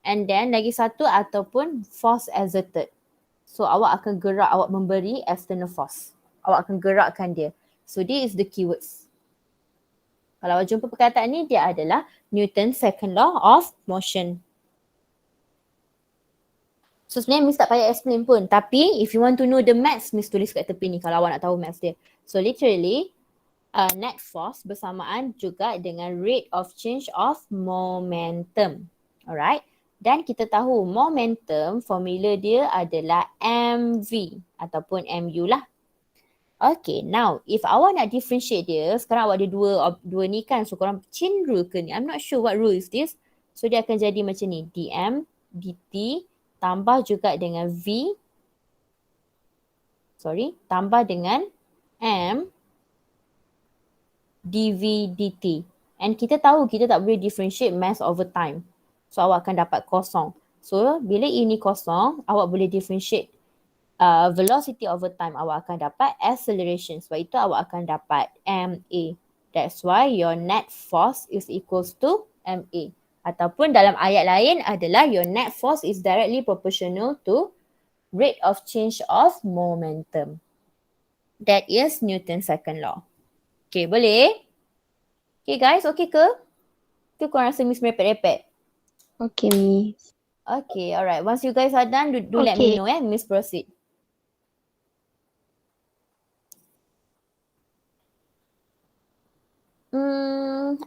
And then lagi satu ataupun force exerted. So awak akan gerak, awak memberi external force. Awak akan gerakkan dia. So this is the keywords. Kalau awak jumpa perkataan ni, dia adalah Newton's second law of motion. So sebenarnya Miss tak payah explain pun. Tapi if you want to know the maths, Miss tulis kat tepi ni kalau awak nak tahu maths dia. So literally, net force bersamaan juga dengan rate of change of momentum. Alright. Dan kita tahu momentum formula dia adalah mv ataupun mu lah. Okay, now if awak nak differentiate dia, sekarang awak ada dua ni kan, so korang chain rule ke ni? I'm not sure what rule is this. So dia akan jadi macam ni, dm dt tambah juga dengan tambah dengan m dv dt. And kita tahu kita tak boleh differentiate mass over time. So awak akan dapat kosong. So bila ini kosong, awak boleh differentiate velocity over time. Awak akan dapat acceleration. Sebab itu awak akan dapat ma. That's why your net force is equals to ma. Ataupun dalam ayat lain adalah your net force is directly proportional to rate of change of momentum. That is Newton's second law. Okay, boleh? Okay guys, okay ke? Ke korang rasa Miss merepek-repek? Okay, Miss. Okay, alright. Once you guys are done, do let me know Miss proceed.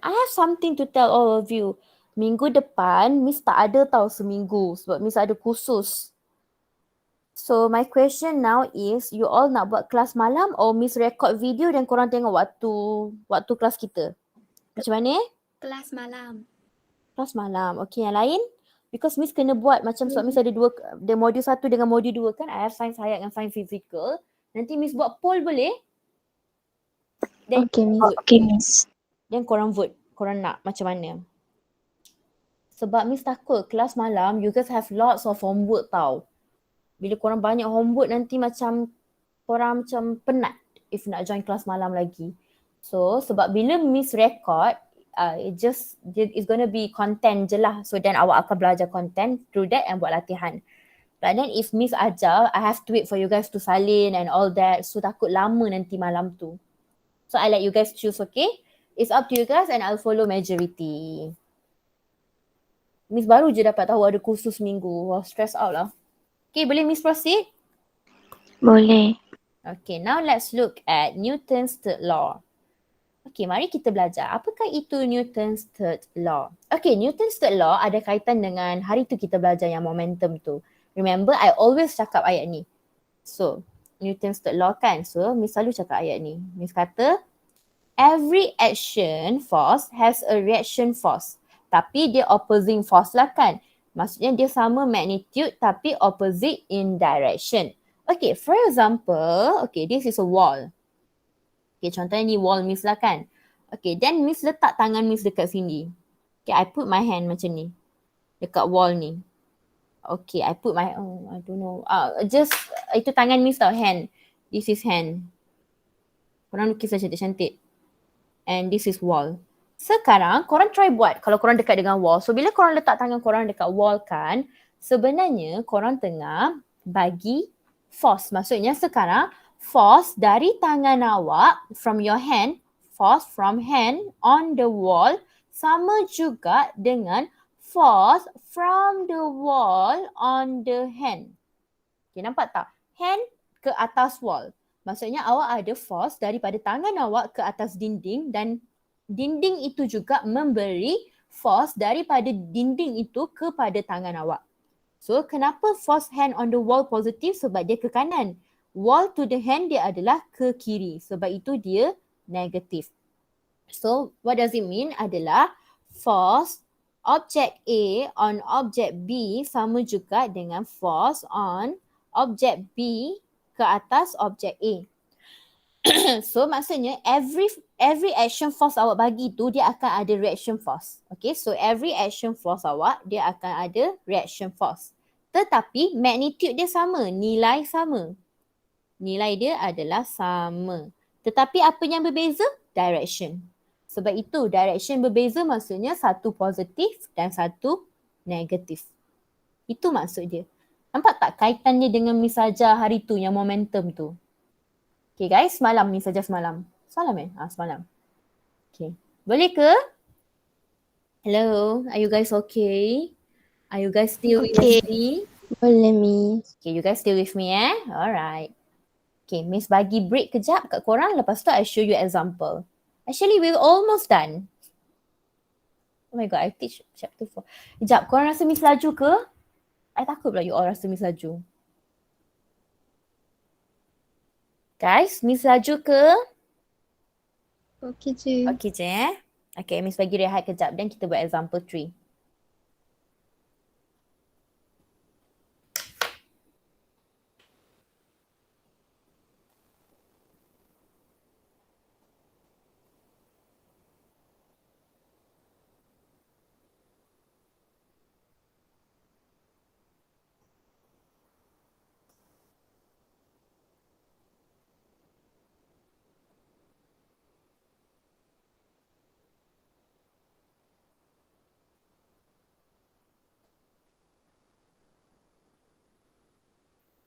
I have something to tell all of you. Minggu depan, Miss tak ada tau seminggu sebab Miss ada kursus. So my question now is, you all nak buat kelas malam or Miss record video dan korang tengok waktu kelas kita? Macam mana Kelas malam. Kelas malam. Okay, yang lain? Because Miss kena buat macam sebab Miss ada modul 1 dengan modul 2 kan. I have science hayat dengan science physical. Nanti Miss buat poll boleh? Then Okay, Miss. vote. Okay, Miss. Then korang vote. Korang nak macam mana. Sebab Miss takut kelas malam you guys have lots of homework tau. Bila korang banyak homework nanti macam korang macam penat if nak join kelas malam lagi. So sebab bila Miss record, it's gonna be content je lah. So then awak akan belajar content through that and buat latihan. But then if Miss ajar, I have to wait for you guys to salin and all that. So takut lama nanti malam tu. So I let you guys choose, okay? It's up to you guys and I'll follow majority. Miss baru je dapat tahu ada kursus minggu. Wah, stress out lah. Okay, boleh Miss proceed? Boleh. Okay, now let's look at Newton's third law. Okay, mari kita belajar. Apakah itu Newton's third law? Okay, Newton's third law ada kaitan dengan hari tu kita belajar yang momentum tu. Remember, I always cakap ayat ni. So, Newton's third law kan? So, Miss selalu cakap ayat ni. Miss kata, every action force has a reaction force. Tapi dia opposing force lah kan? Maksudnya dia sama magnitude tapi opposite in direction. Okay, for example, okay, this is a wall. Okay, contohnya ni wall Miss lah kan? Okay, then Miss letak tangan Miss dekat sini. Okay, I put my hand macam ni. Dekat wall ni. Okay, I put my, I don't know. Just, itu tangan Miss tau, hand. This is hand. Korang lukis lah cantik-cantik. And this is wall. Sekarang, korang try buat kalau korang dekat dengan wall. So, bila korang letak tangan korang dekat wall kan, sebenarnya korang tengah bagi force. Maksudnya sekarang, force dari tangan awak, from your hand, force from hand on the wall, sama juga dengan force from the wall on the hand. Okay, nampak tak? Hand ke atas wall. Maksudnya awak ada force daripada tangan awak ke atas dinding dan dinding itu juga memberi force daripada dinding itu kepada tangan awak. So, kenapa force hand on the wall positif? Sebab dia ke kanan. Wall to the hand dia adalah ke kiri. Sebab itu dia negatif. So, what does it mean? Adalah force objek A on objek B sama juga dengan force on objek B ke atas objek A. So maksudnya every action force awak bagi tu dia akan ada reaction force. Okay, so every action force awak dia akan ada reaction force. Tetapi magnitude dia sama, nilai sama. Nilai dia adalah sama. Tetapi apa yang berbeza? Direction. Sebab itu direction berbeza maksudnya satu positif dan satu negatif. Itu maksud dia. Nampak tak kaitannya dengan Miss ajar hari tu yang momentum tu? Okay guys, semalam Miss ajar semalam. Semalam semalam. Okay. Boleh ke? Hello, are you guys okay? Are you guys still with me? Boleh, Miss. Okay, you guys still with me Alright. Okay, Miss bagi break kejap kat korang. Lepas tu I show you example. Actually, we're almost done. Oh my god, I teach chapter 4. Kejap, korang rasa Miss laju ke? I takut pula you all rasa Miss laju. Guys, Miss laju ke? Okey je. Okay je Okay, Miss bagi rehat kejap dan kita buat example 3.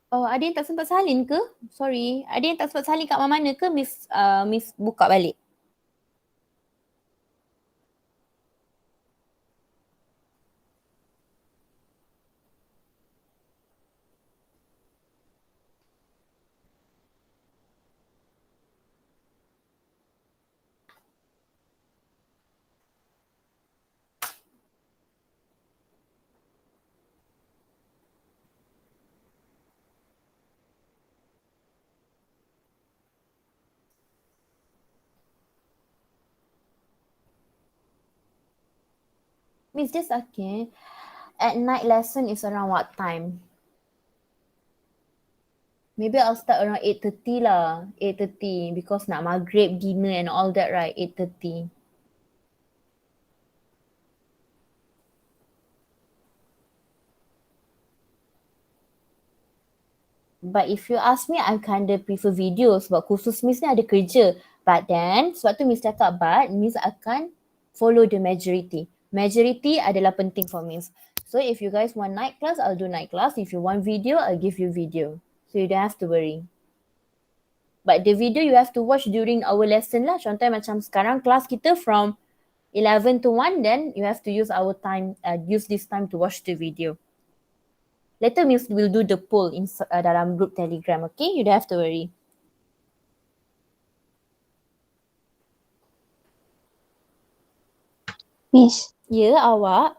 Oh, ada yang tak sempat salin ke? Sorry. Ada yang tak sempat salin kat mana ke? Miss buka balik. Miss, just okay. At night lesson is around what time? Maybe I'll start around 8:30 lah. 8:30 because nak maghrib, dinner and all that, right? 8:30. But if you ask me, I kinda prefer video sebab khusus Miss ni ada kerja. But then, sebab tu Miss cakap, but Miss akan follow the majority. Majority adalah penting for Miss. So if you guys want night class, I'll do night class. If you want video, I'll give you video. So you don't have to worry. But the video you have to watch during our lesson lah. Contohnya macam sekarang kelas kita from 11 to 1, then you have to use our time, use this time to watch the video. Later Miss will do the poll in dalam group Telegram, okay? You don't have to worry. Miss, Ya, awak?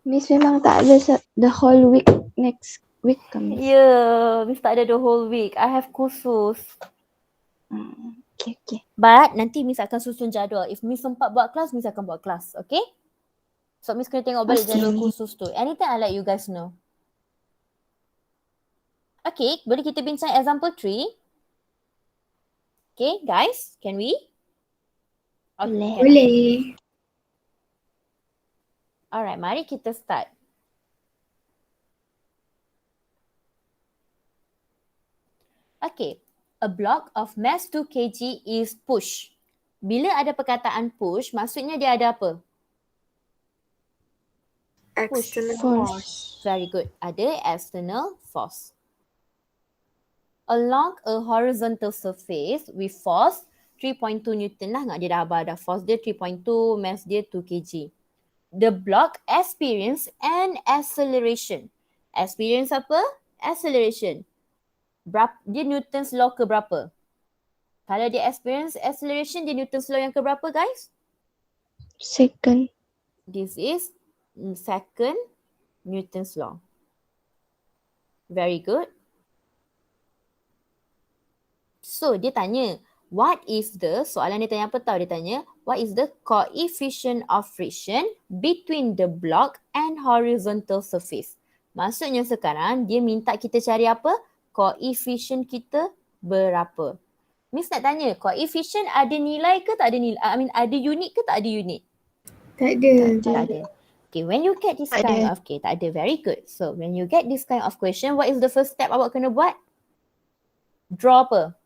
Miss memang tak ada the whole week next week ke Miss? Ya, Miss tak ada the whole week. I have khusus. Okay. But nanti Miss akan susun jadual. If Miss sempat buat kelas, Miss akan buat kelas, okay? So Miss kena tengok balik jadual khusus tu. Anything I let you guys know. Okay, boleh kita bincang example 3? Okay, guys, can we? Boleh. Can. Boleh. Alright, mari kita start. Okay, a block of mass 2 kg is pushed. Bila ada perkataan push, maksudnya dia ada apa? External Force. force. Very good. Ada external force. Along a horizontal surface with force 3.2 Newton lah. Dia dah force dia 3.2, mass dia 2 kg. The block experience an acceleration. Experience apa? Acceleration. Dia Newton's law ke berapa? Kalau dia experience acceleration, dia Newton's law yang ke berapa, guys? Second. This is second Newton's law. Very good. So, dia tanya, soalan dia tanya apa tahu? Dia tanya, what is the coefficient of friction between the block and horizontal surface? Maksudnya sekarang, dia minta kita cari apa? Coefficient kita berapa? Miss nak tanya, coefficient ada nilai ke tak ada nilai? Ada unit ke tak ada unit? Tak ada. Tak ada. Okay, when you get this kind of, tak ada, very good. So, when you get this kind of question, what is the first step awak kena buat? Draw apa?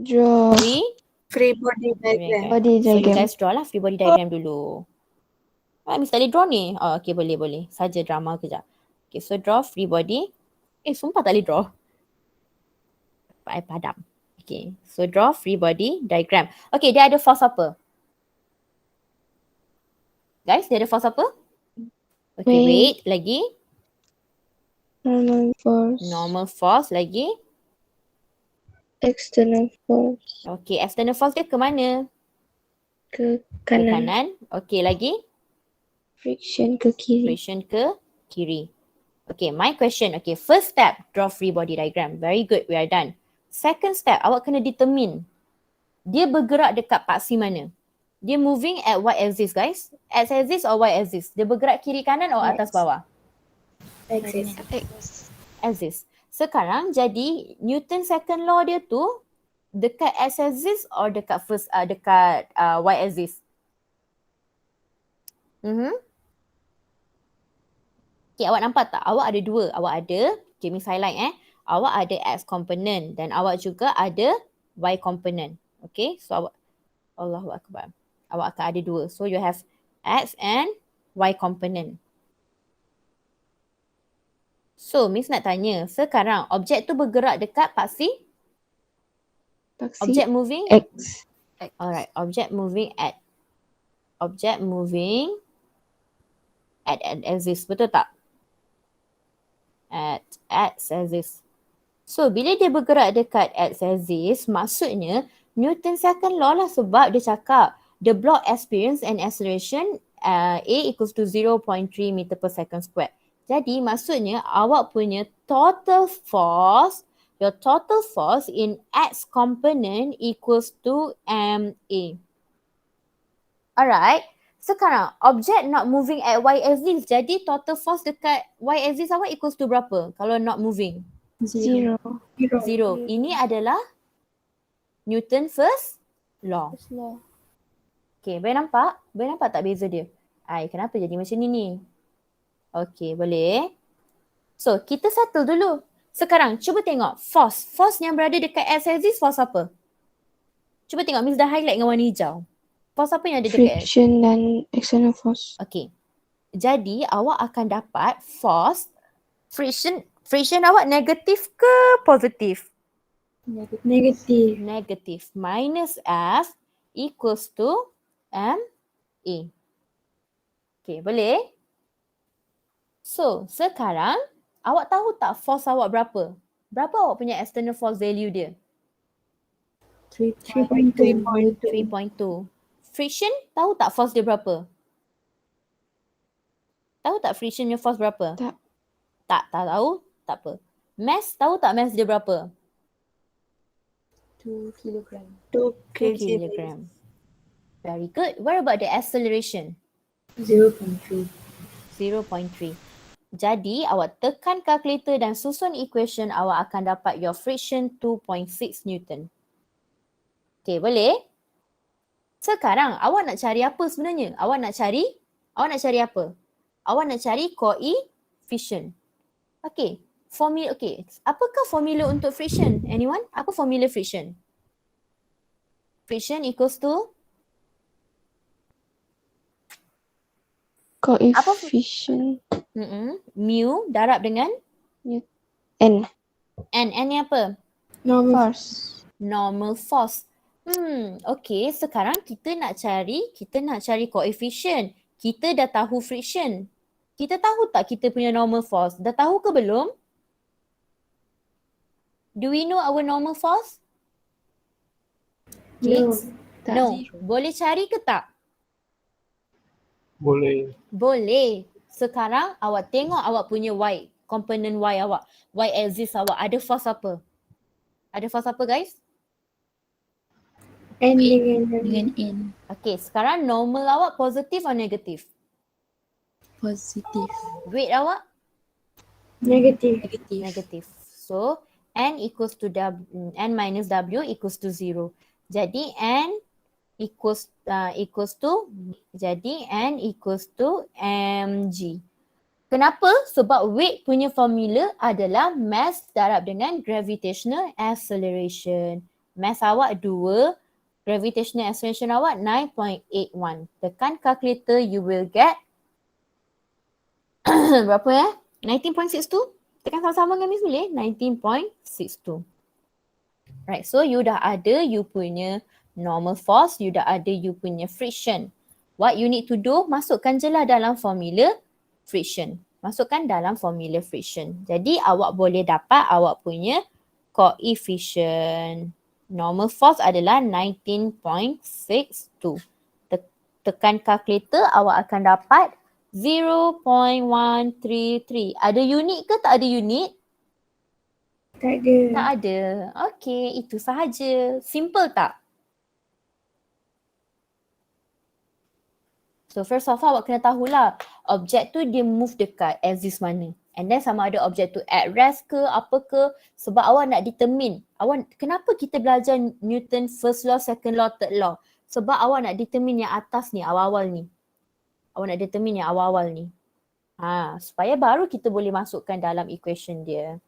Draw Free body diagram. body So, you diagram. guys draw lah free body diagram dulu. Miss tak boleh draw ni? Oh, okay, boleh. Saja drama kejap. Okay, so draw free body. Sumpah tak boleh draw. I padam. Okay, so draw free body diagram. Okay, dia ada force apa? Guys, dia ada force apa? Okay, wait. Lagi? Normal force. Normal force. Lagi? External force. Okay, external force dia ke mana? Ke Ke kanan. kanan. Okay, lagi? Friction ke kiri. Friction ke kiri. Okay, my question. Okay, first step, draw free body diagram. Very good, we are done. Second step, awak kena determine dia bergerak dekat paksi mana. Dia moving at what axis, guys? X axis or Y axis? Dia bergerak kiri kanan atau atas bawah? Axis. Axis. Sekarang jadi Newton second law dia tu dekat X axis or dekat dekat Y axis? Okay, awak nampak tak? Awak ada dua. Awak ada, okay, Miss highlight awak ada X component dan awak juga ada Y component. Okay, so awak, Allahu Akbar. Awak akan ada dua. So you have X and Y component. So Miss nak tanya, sekarang objek tu bergerak dekat paksi? Paksi Object moving? X. Alright, object moving at axis, betul tak? At X axis. So bila dia bergerak dekat X axis, maksudnya Newton second law lah, sebab dia cakap the block experience an acceleration A equals to 0.3 meter per second square. Jadi maksudnya awak punya total force, your total force in X component equals to MA. Alright. Sekarang, objek not moving at Y axis. Jadi total force dekat Y axis awak equals to berapa kalau not moving? Zero. Zero. Ini adalah Newton first law. Okay, boleh nampak? Boleh nampak tak beza dia? Kenapa jadi macam ni? Okay, boleh. So, kita settle dulu. Sekarang, cuba tengok force. Force yang berada dekat x-axis, force apa? Cuba tengok, Miss dah highlight dengan warna hijau. Force apa yang ada dekat x? Friction dan external force. Okay. Jadi, awak akan dapat force, friction awak negatif ke positif? Negatif. Negatif. Minus F equals to MA. Okay, boleh? So, sekarang awak tahu tak force awak berapa? Berapa awak punya external force value dia? 3.2. 3.2. Friction, tahu tak force dia berapa? Tahu tak frictionnya force berapa? Tak. Tak tahu? Tak apa. Mass, tahu tak mass dia berapa? 2 2 kg. kilogram. Very good. What about the acceleration? 0.3. 0.3. Jadi, awak tekan kalkulator dan susun equation, awak akan dapat your friction 2.6 Newton. Okay, boleh? Sekarang, awak nak cari apa sebenarnya? Awak nak cari apa? Awak nak cari coefficient. Okay. Apakah formula untuk friction? Anyone? Apa formula friction? Friction equals to Coefficient mu darab dengan N. N ni apa? Force. Normal force. Okay, sekarang kita nak cari coefficient. Kita dah tahu friction. Kita tahu tak kita punya normal force? Dah tahu ke belum? Do we know our normal force? Jinx? No. Boleh cari ke tak? Boleh. Boleh. Sekarang awak tengok awak punya Y, komponen Y awak. Y axis awak ada force apa? Ada force apa guys? N dengan Dengan N. Okay, sekarang normal awak positif atau negatif? Positif. Weight awak? negatif. Negatif. So, N equals to N minus W equals to 0. Jadi, N equals to mg. Kenapa? Sebab weight punya formula adalah mass darab dengan gravitational acceleration. Mass awak 2, gravitational acceleration awak 9.81. Tekan calculator, you will get berapa ya? 19.62? Tekan sama-sama dengan Miss boleh? 19.62. Right, so you dah ada you punya normal force, you dah ada you punya friction. What you need to do, masukkan je lah dalam formula friction. Masukkan dalam formula friction. Jadi awak boleh dapat awak punya coefficient. Normal force adalah 19.62. Tekan calculator, awak akan dapat 0.133. Ada unit ke tak ada unit? Tak ada. Tak ada. Okay, itu sahaja. Simple tak? So first of all, awak kena tahulah objek tu dia move dekat axis mana. And then sama ada objek tu at rest ke apa ke, sebab awak nak determine. Kenapa kita belajar Newton first law, second law, third law? Sebab awak nak determine yang atas ni, awal-awal ni. Supaya baru kita boleh masukkan dalam equation dia.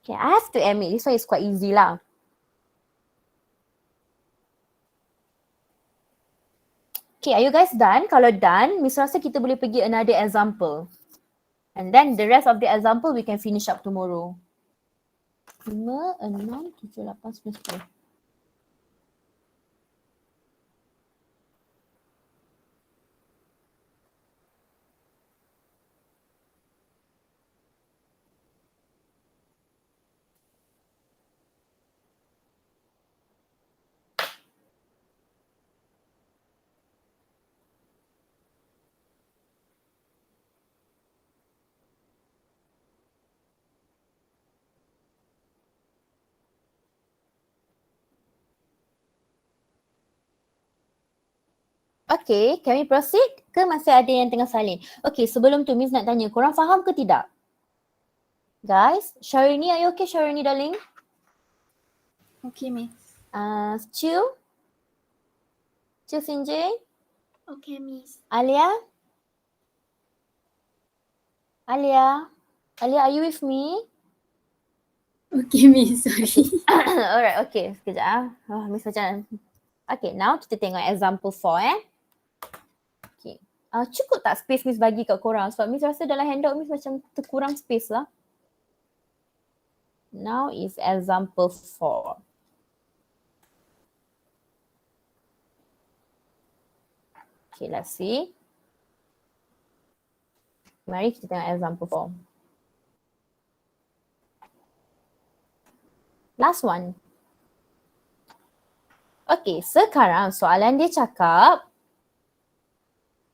Okay, I have to admit this one is quite easy lah. Okay, are you guys done? Kalau done, Miss rasa kita boleh pergi another example. And then the rest of the example we can finish up tomorrow. 5, 6, 7, 8, 9, 10. Okay, can we proceed? Ke masih ada yang tengah salin? Okay, sebelum tu Miss nak tanya, korang faham ke tidak? Guys, Sharini, are you okay Sharini darling? Okay, Miss. Chill Sinjay? Okay, Miss. Alia? Alia, are you with me? Okay, Miss. Sorry. Alright, okay. Sekejap. Miss macam. Okay, now kita tengok example 4 Okay. Cukup tak space Miss bagi kat korang? Sebab Miss rasa dalam handout Miss macam terkurang space lah. Now is example 4. Okay, let's see. Mari kita tengok example 4. Last one. Okay, sekarang soalan dia cakap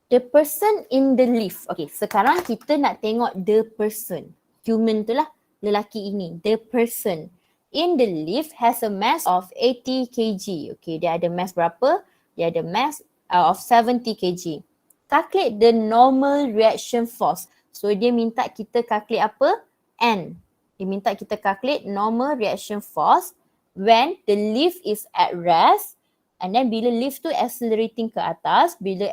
the person in the lift. Okay, sekarang kita nak tengok the person. Human tu lah, lelaki ini. The person in the lift has a mass of 80 kg. Okay, dia ada mass berapa? Dia ada mass of 70 kg. Calculate the normal reaction force. So dia minta kita calculate apa? N. Dia minta kita calculate normal reaction force when the lift is at rest, and then bila lift tu accelerating ke atas, bila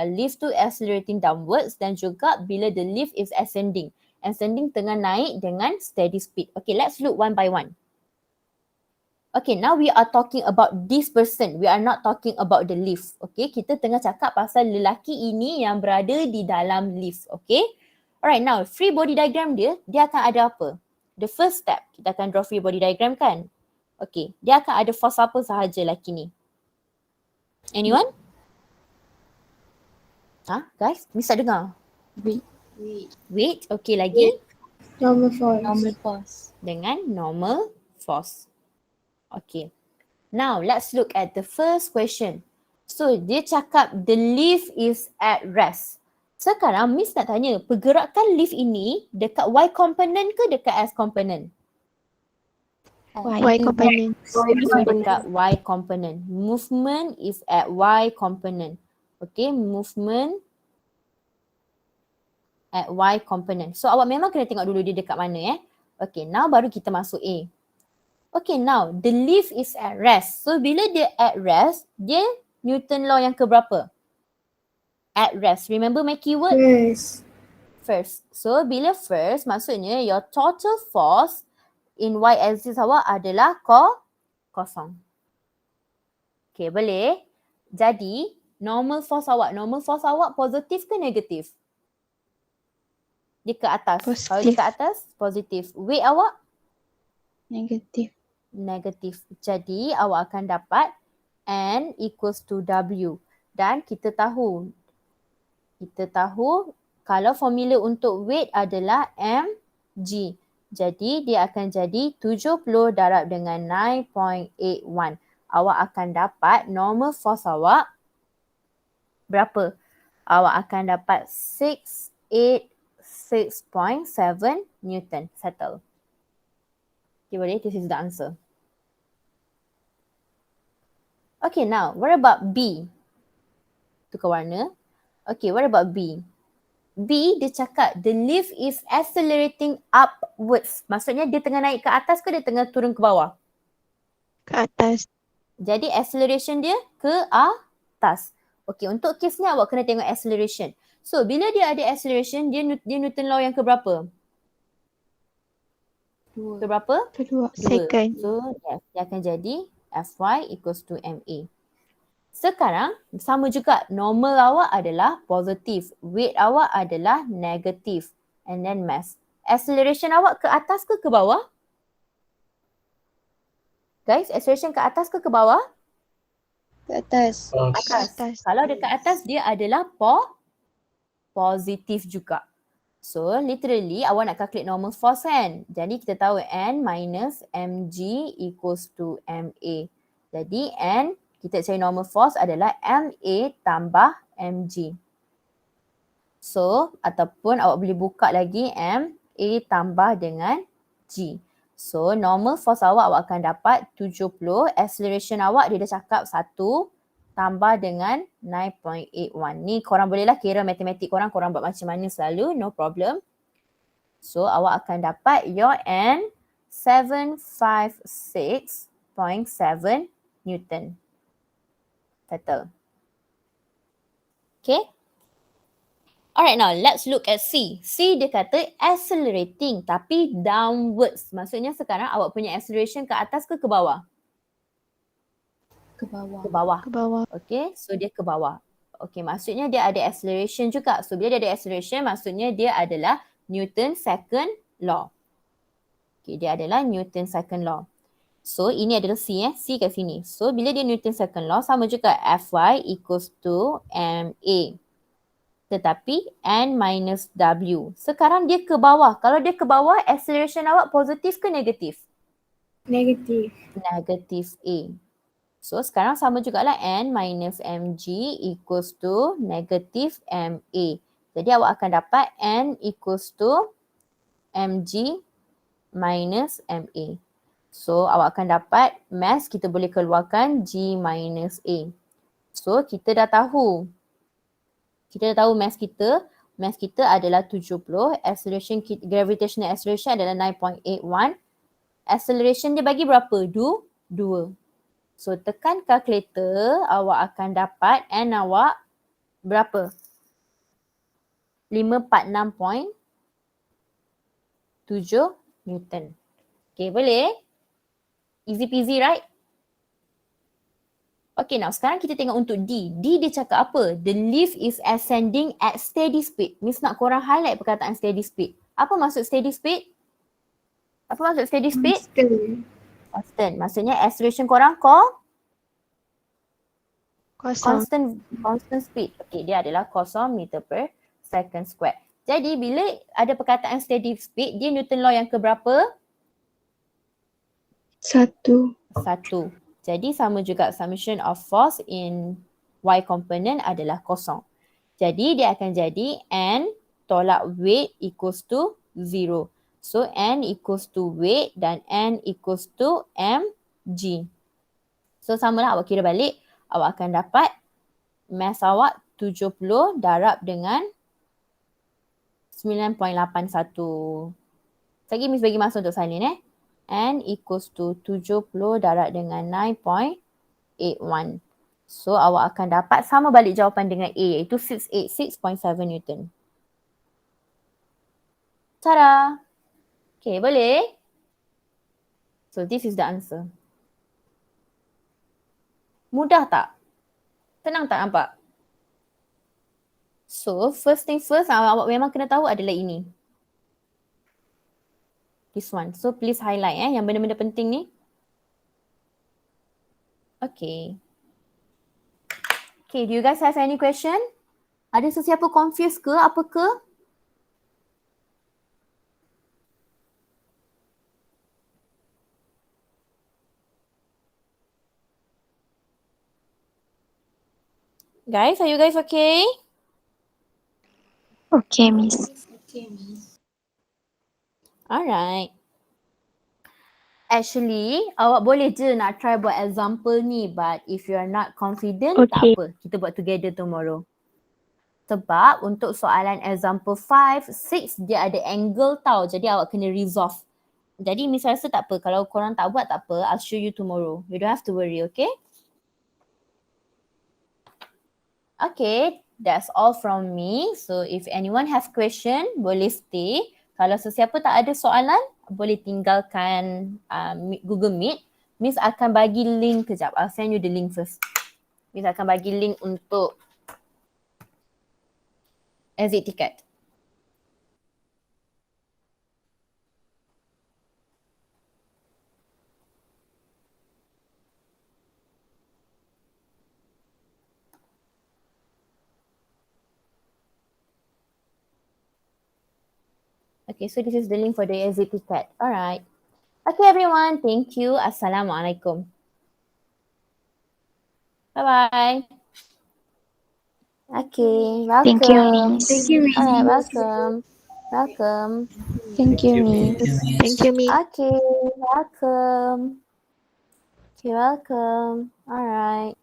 lift tu accelerating downwards, dan juga bila the lift is ascending. Ascending tengah naik dengan steady speed. Okay, let's look one by one. Okay, now we are talking about this person. We are not talking about the lift. Okay, kita tengah cakap pasal lelaki ini yang berada di dalam lift. Okay. Alright, now free body diagram dia akan ada apa? The first step, kita akan draw free body diagram kan? Okay, dia akan ada force apa sahaja lelaki ni? Anyone? Guys, Miss tak dengar. Weight. Okay, lagi? Normal force. Normal force. Dengan normal force. Okay. Now, let's look at the first question. So, dia cakap the lift is at rest. Sekarang Miss nak tanya, pergerakan lift ini dekat Y component ke dekat S component? Y component. Dekat Y component. Movement is at Y component. Okay, movement at Y component. So awak memang kena tengok dulu dia dekat mana Okay, now baru kita masuk A. Okay, now the lift is at rest. So bila dia at rest, dia Newton law yang keberapa? At rest. Remember my keyword? Yes. First. So bila first, maksudnya your total force in Y axis awak adalah kosong. Okay, boleh? Jadi normal force awak positif ke negatif? Dia ke atas. Positif. Kalau dia ke atas, positif. Weight awak? Negatif. Negatif. Jadi awak akan dapat N equals to W. Dan kita tahu kalau formula untuk weight adalah mg. Jadi dia akan jadi 70 darab dengan 9.81. Awak akan dapat normal force awak berapa? Awak akan dapat 686.7 Newton. Settle. Okay, boleh? This is the answer. Okay, now what about B? Tukar warna. Okay, what about B? B dia cakap the lift is accelerating upwards. Maksudnya dia tengah naik ke atas ke dia tengah turun ke bawah? Ke atas. Jadi acceleration dia ke atas. Okay, untuk kes ni awak kena tengok acceleration. So bila dia ada acceleration, dia Newton law yang keberapa? Keberapa? Kedua. Second. So yes, dia akan jadi Fy equals to Ma. Sekarang sama juga, normal awak adalah positif, weight awak adalah negatif, and then mass. Acceleration awak ke atas ke bawah? Guys, acceleration ke atas ke bawah? Ke atas. Atas. Kalau dekat atas dia adalah positif juga. So literally awak nak calculate normal force kan? Jadi kita tahu N minus mg equals to Ma. Jadi N, kita cari normal force adalah Ma tambah mg. So ataupun awak boleh buka lagi Ma tambah dengan G. So normal force awak akan dapat 70. Acceleration awak dia dah cakap 1 tambah dengan 9.81. Ni korang bolehlah kira matematik korang buat macam mana selalu, no problem. So awak akan dapat your N 756.7 Newton. Settle. Okay. Alright, now let's look at C. C dia kata accelerating tapi downwards. Maksudnya sekarang awak punya acceleration ke atas ke bawah? Ke bawah. Ke bawah. Ke bawah. Okay, so dia ke bawah. Okay, maksudnya dia ada acceleration juga. So bila dia ada acceleration, maksudnya dia adalah Newton second law. Okay, dia adalah Newton second law. So ini adalah C C kat sini. So bila dia Newton second law, sama juga Fy equals to ma. Tetapi N minus W. Sekarang dia ke bawah. Kalau dia ke bawah, acceleration awak positif ke negatif? Negatif. Negatif A. So sekarang sama jugalah N minus mg equals to negatif ma. Jadi awak akan dapat N equals to mg minus ma. So awak akan dapat mass kita boleh keluarkan G minus A. So kita dah tahu. Kita dah tahu mass kita. Mass kita adalah 70. Acceleration gravitational acceleration adalah 9.81. Acceleration dia bagi berapa? 2. So tekan calculator, awak akan dapat N awak berapa? 546.7 Newton. Okay, boleh? Easy peasy, right? Okay, now sekarang kita tengok untuk D. D dia cakap apa? The lift is ascending at steady speed. Miss nak korang highlight perkataan steady speed. Apa maksud steady speed? Apa maksud steady speed? Constant. Maksudnya acceleration korang Kosong. constant speed. Okay, dia adalah 0 meter per second square. Jadi bila ada perkataan steady speed, dia Newton law yang keberapa? 1. 1. Jadi sama juga summation of force in y component adalah 0. Jadi dia akan jadi N tolak weight equals to 0. So N equals to weight dan N equals to mg. So samalah awak kira balik. Awak akan dapat mass awak 70 darab dengan 9.81. Sekejap Miss bagi masa untuk salin N equals to 70 darab dengan 9.81. So awak akan dapat sama balik jawapan dengan A iaitu 686.7 Newton. Tada! Okay, boleh? So this is the answer. Mudah tak? Tenang tak nampak? So first thing first, awak memang kena tahu adalah ini. This one. So please highlight yang benda-benda penting ni. Okay. Okay, do you guys have any question? Ada sesiapa confused ke? Apa ke? Guys, are you guys okay? Okay, Miss. Okay, Miss. Alright. Actually, awak boleh je nak try buat example ni, but if you are not confident, tak Okay. apa. Kita buat together tomorrow. Sebab untuk soalan example 5, 6, dia ada angle tau. Jadi awak kena resolve. Jadi Miss rasa tak apa. Kalau korang tak buat tak apa. I'll show you tomorrow. You don't have to worry, okay? Okay, that's all from me. So if anyone have question, boleh stay. Kalau sesiapa tak ada soalan, boleh tinggalkan Google Meet. Miss akan bagi link kejap. I'll send you the link first. Miss akan bagi link untuk exit ticket. Okay, so this is the link for the exit ticket. Alright. Okay everyone, thank you. Assalamualaikum. Bye-bye. Okay, welcome. Thank you, Miss. Thank you, Miss. Alright, welcome. Welcome. Thank you, Miss. Miss. Thank you, Miss. Okay, welcome. Okay, welcome. Alright.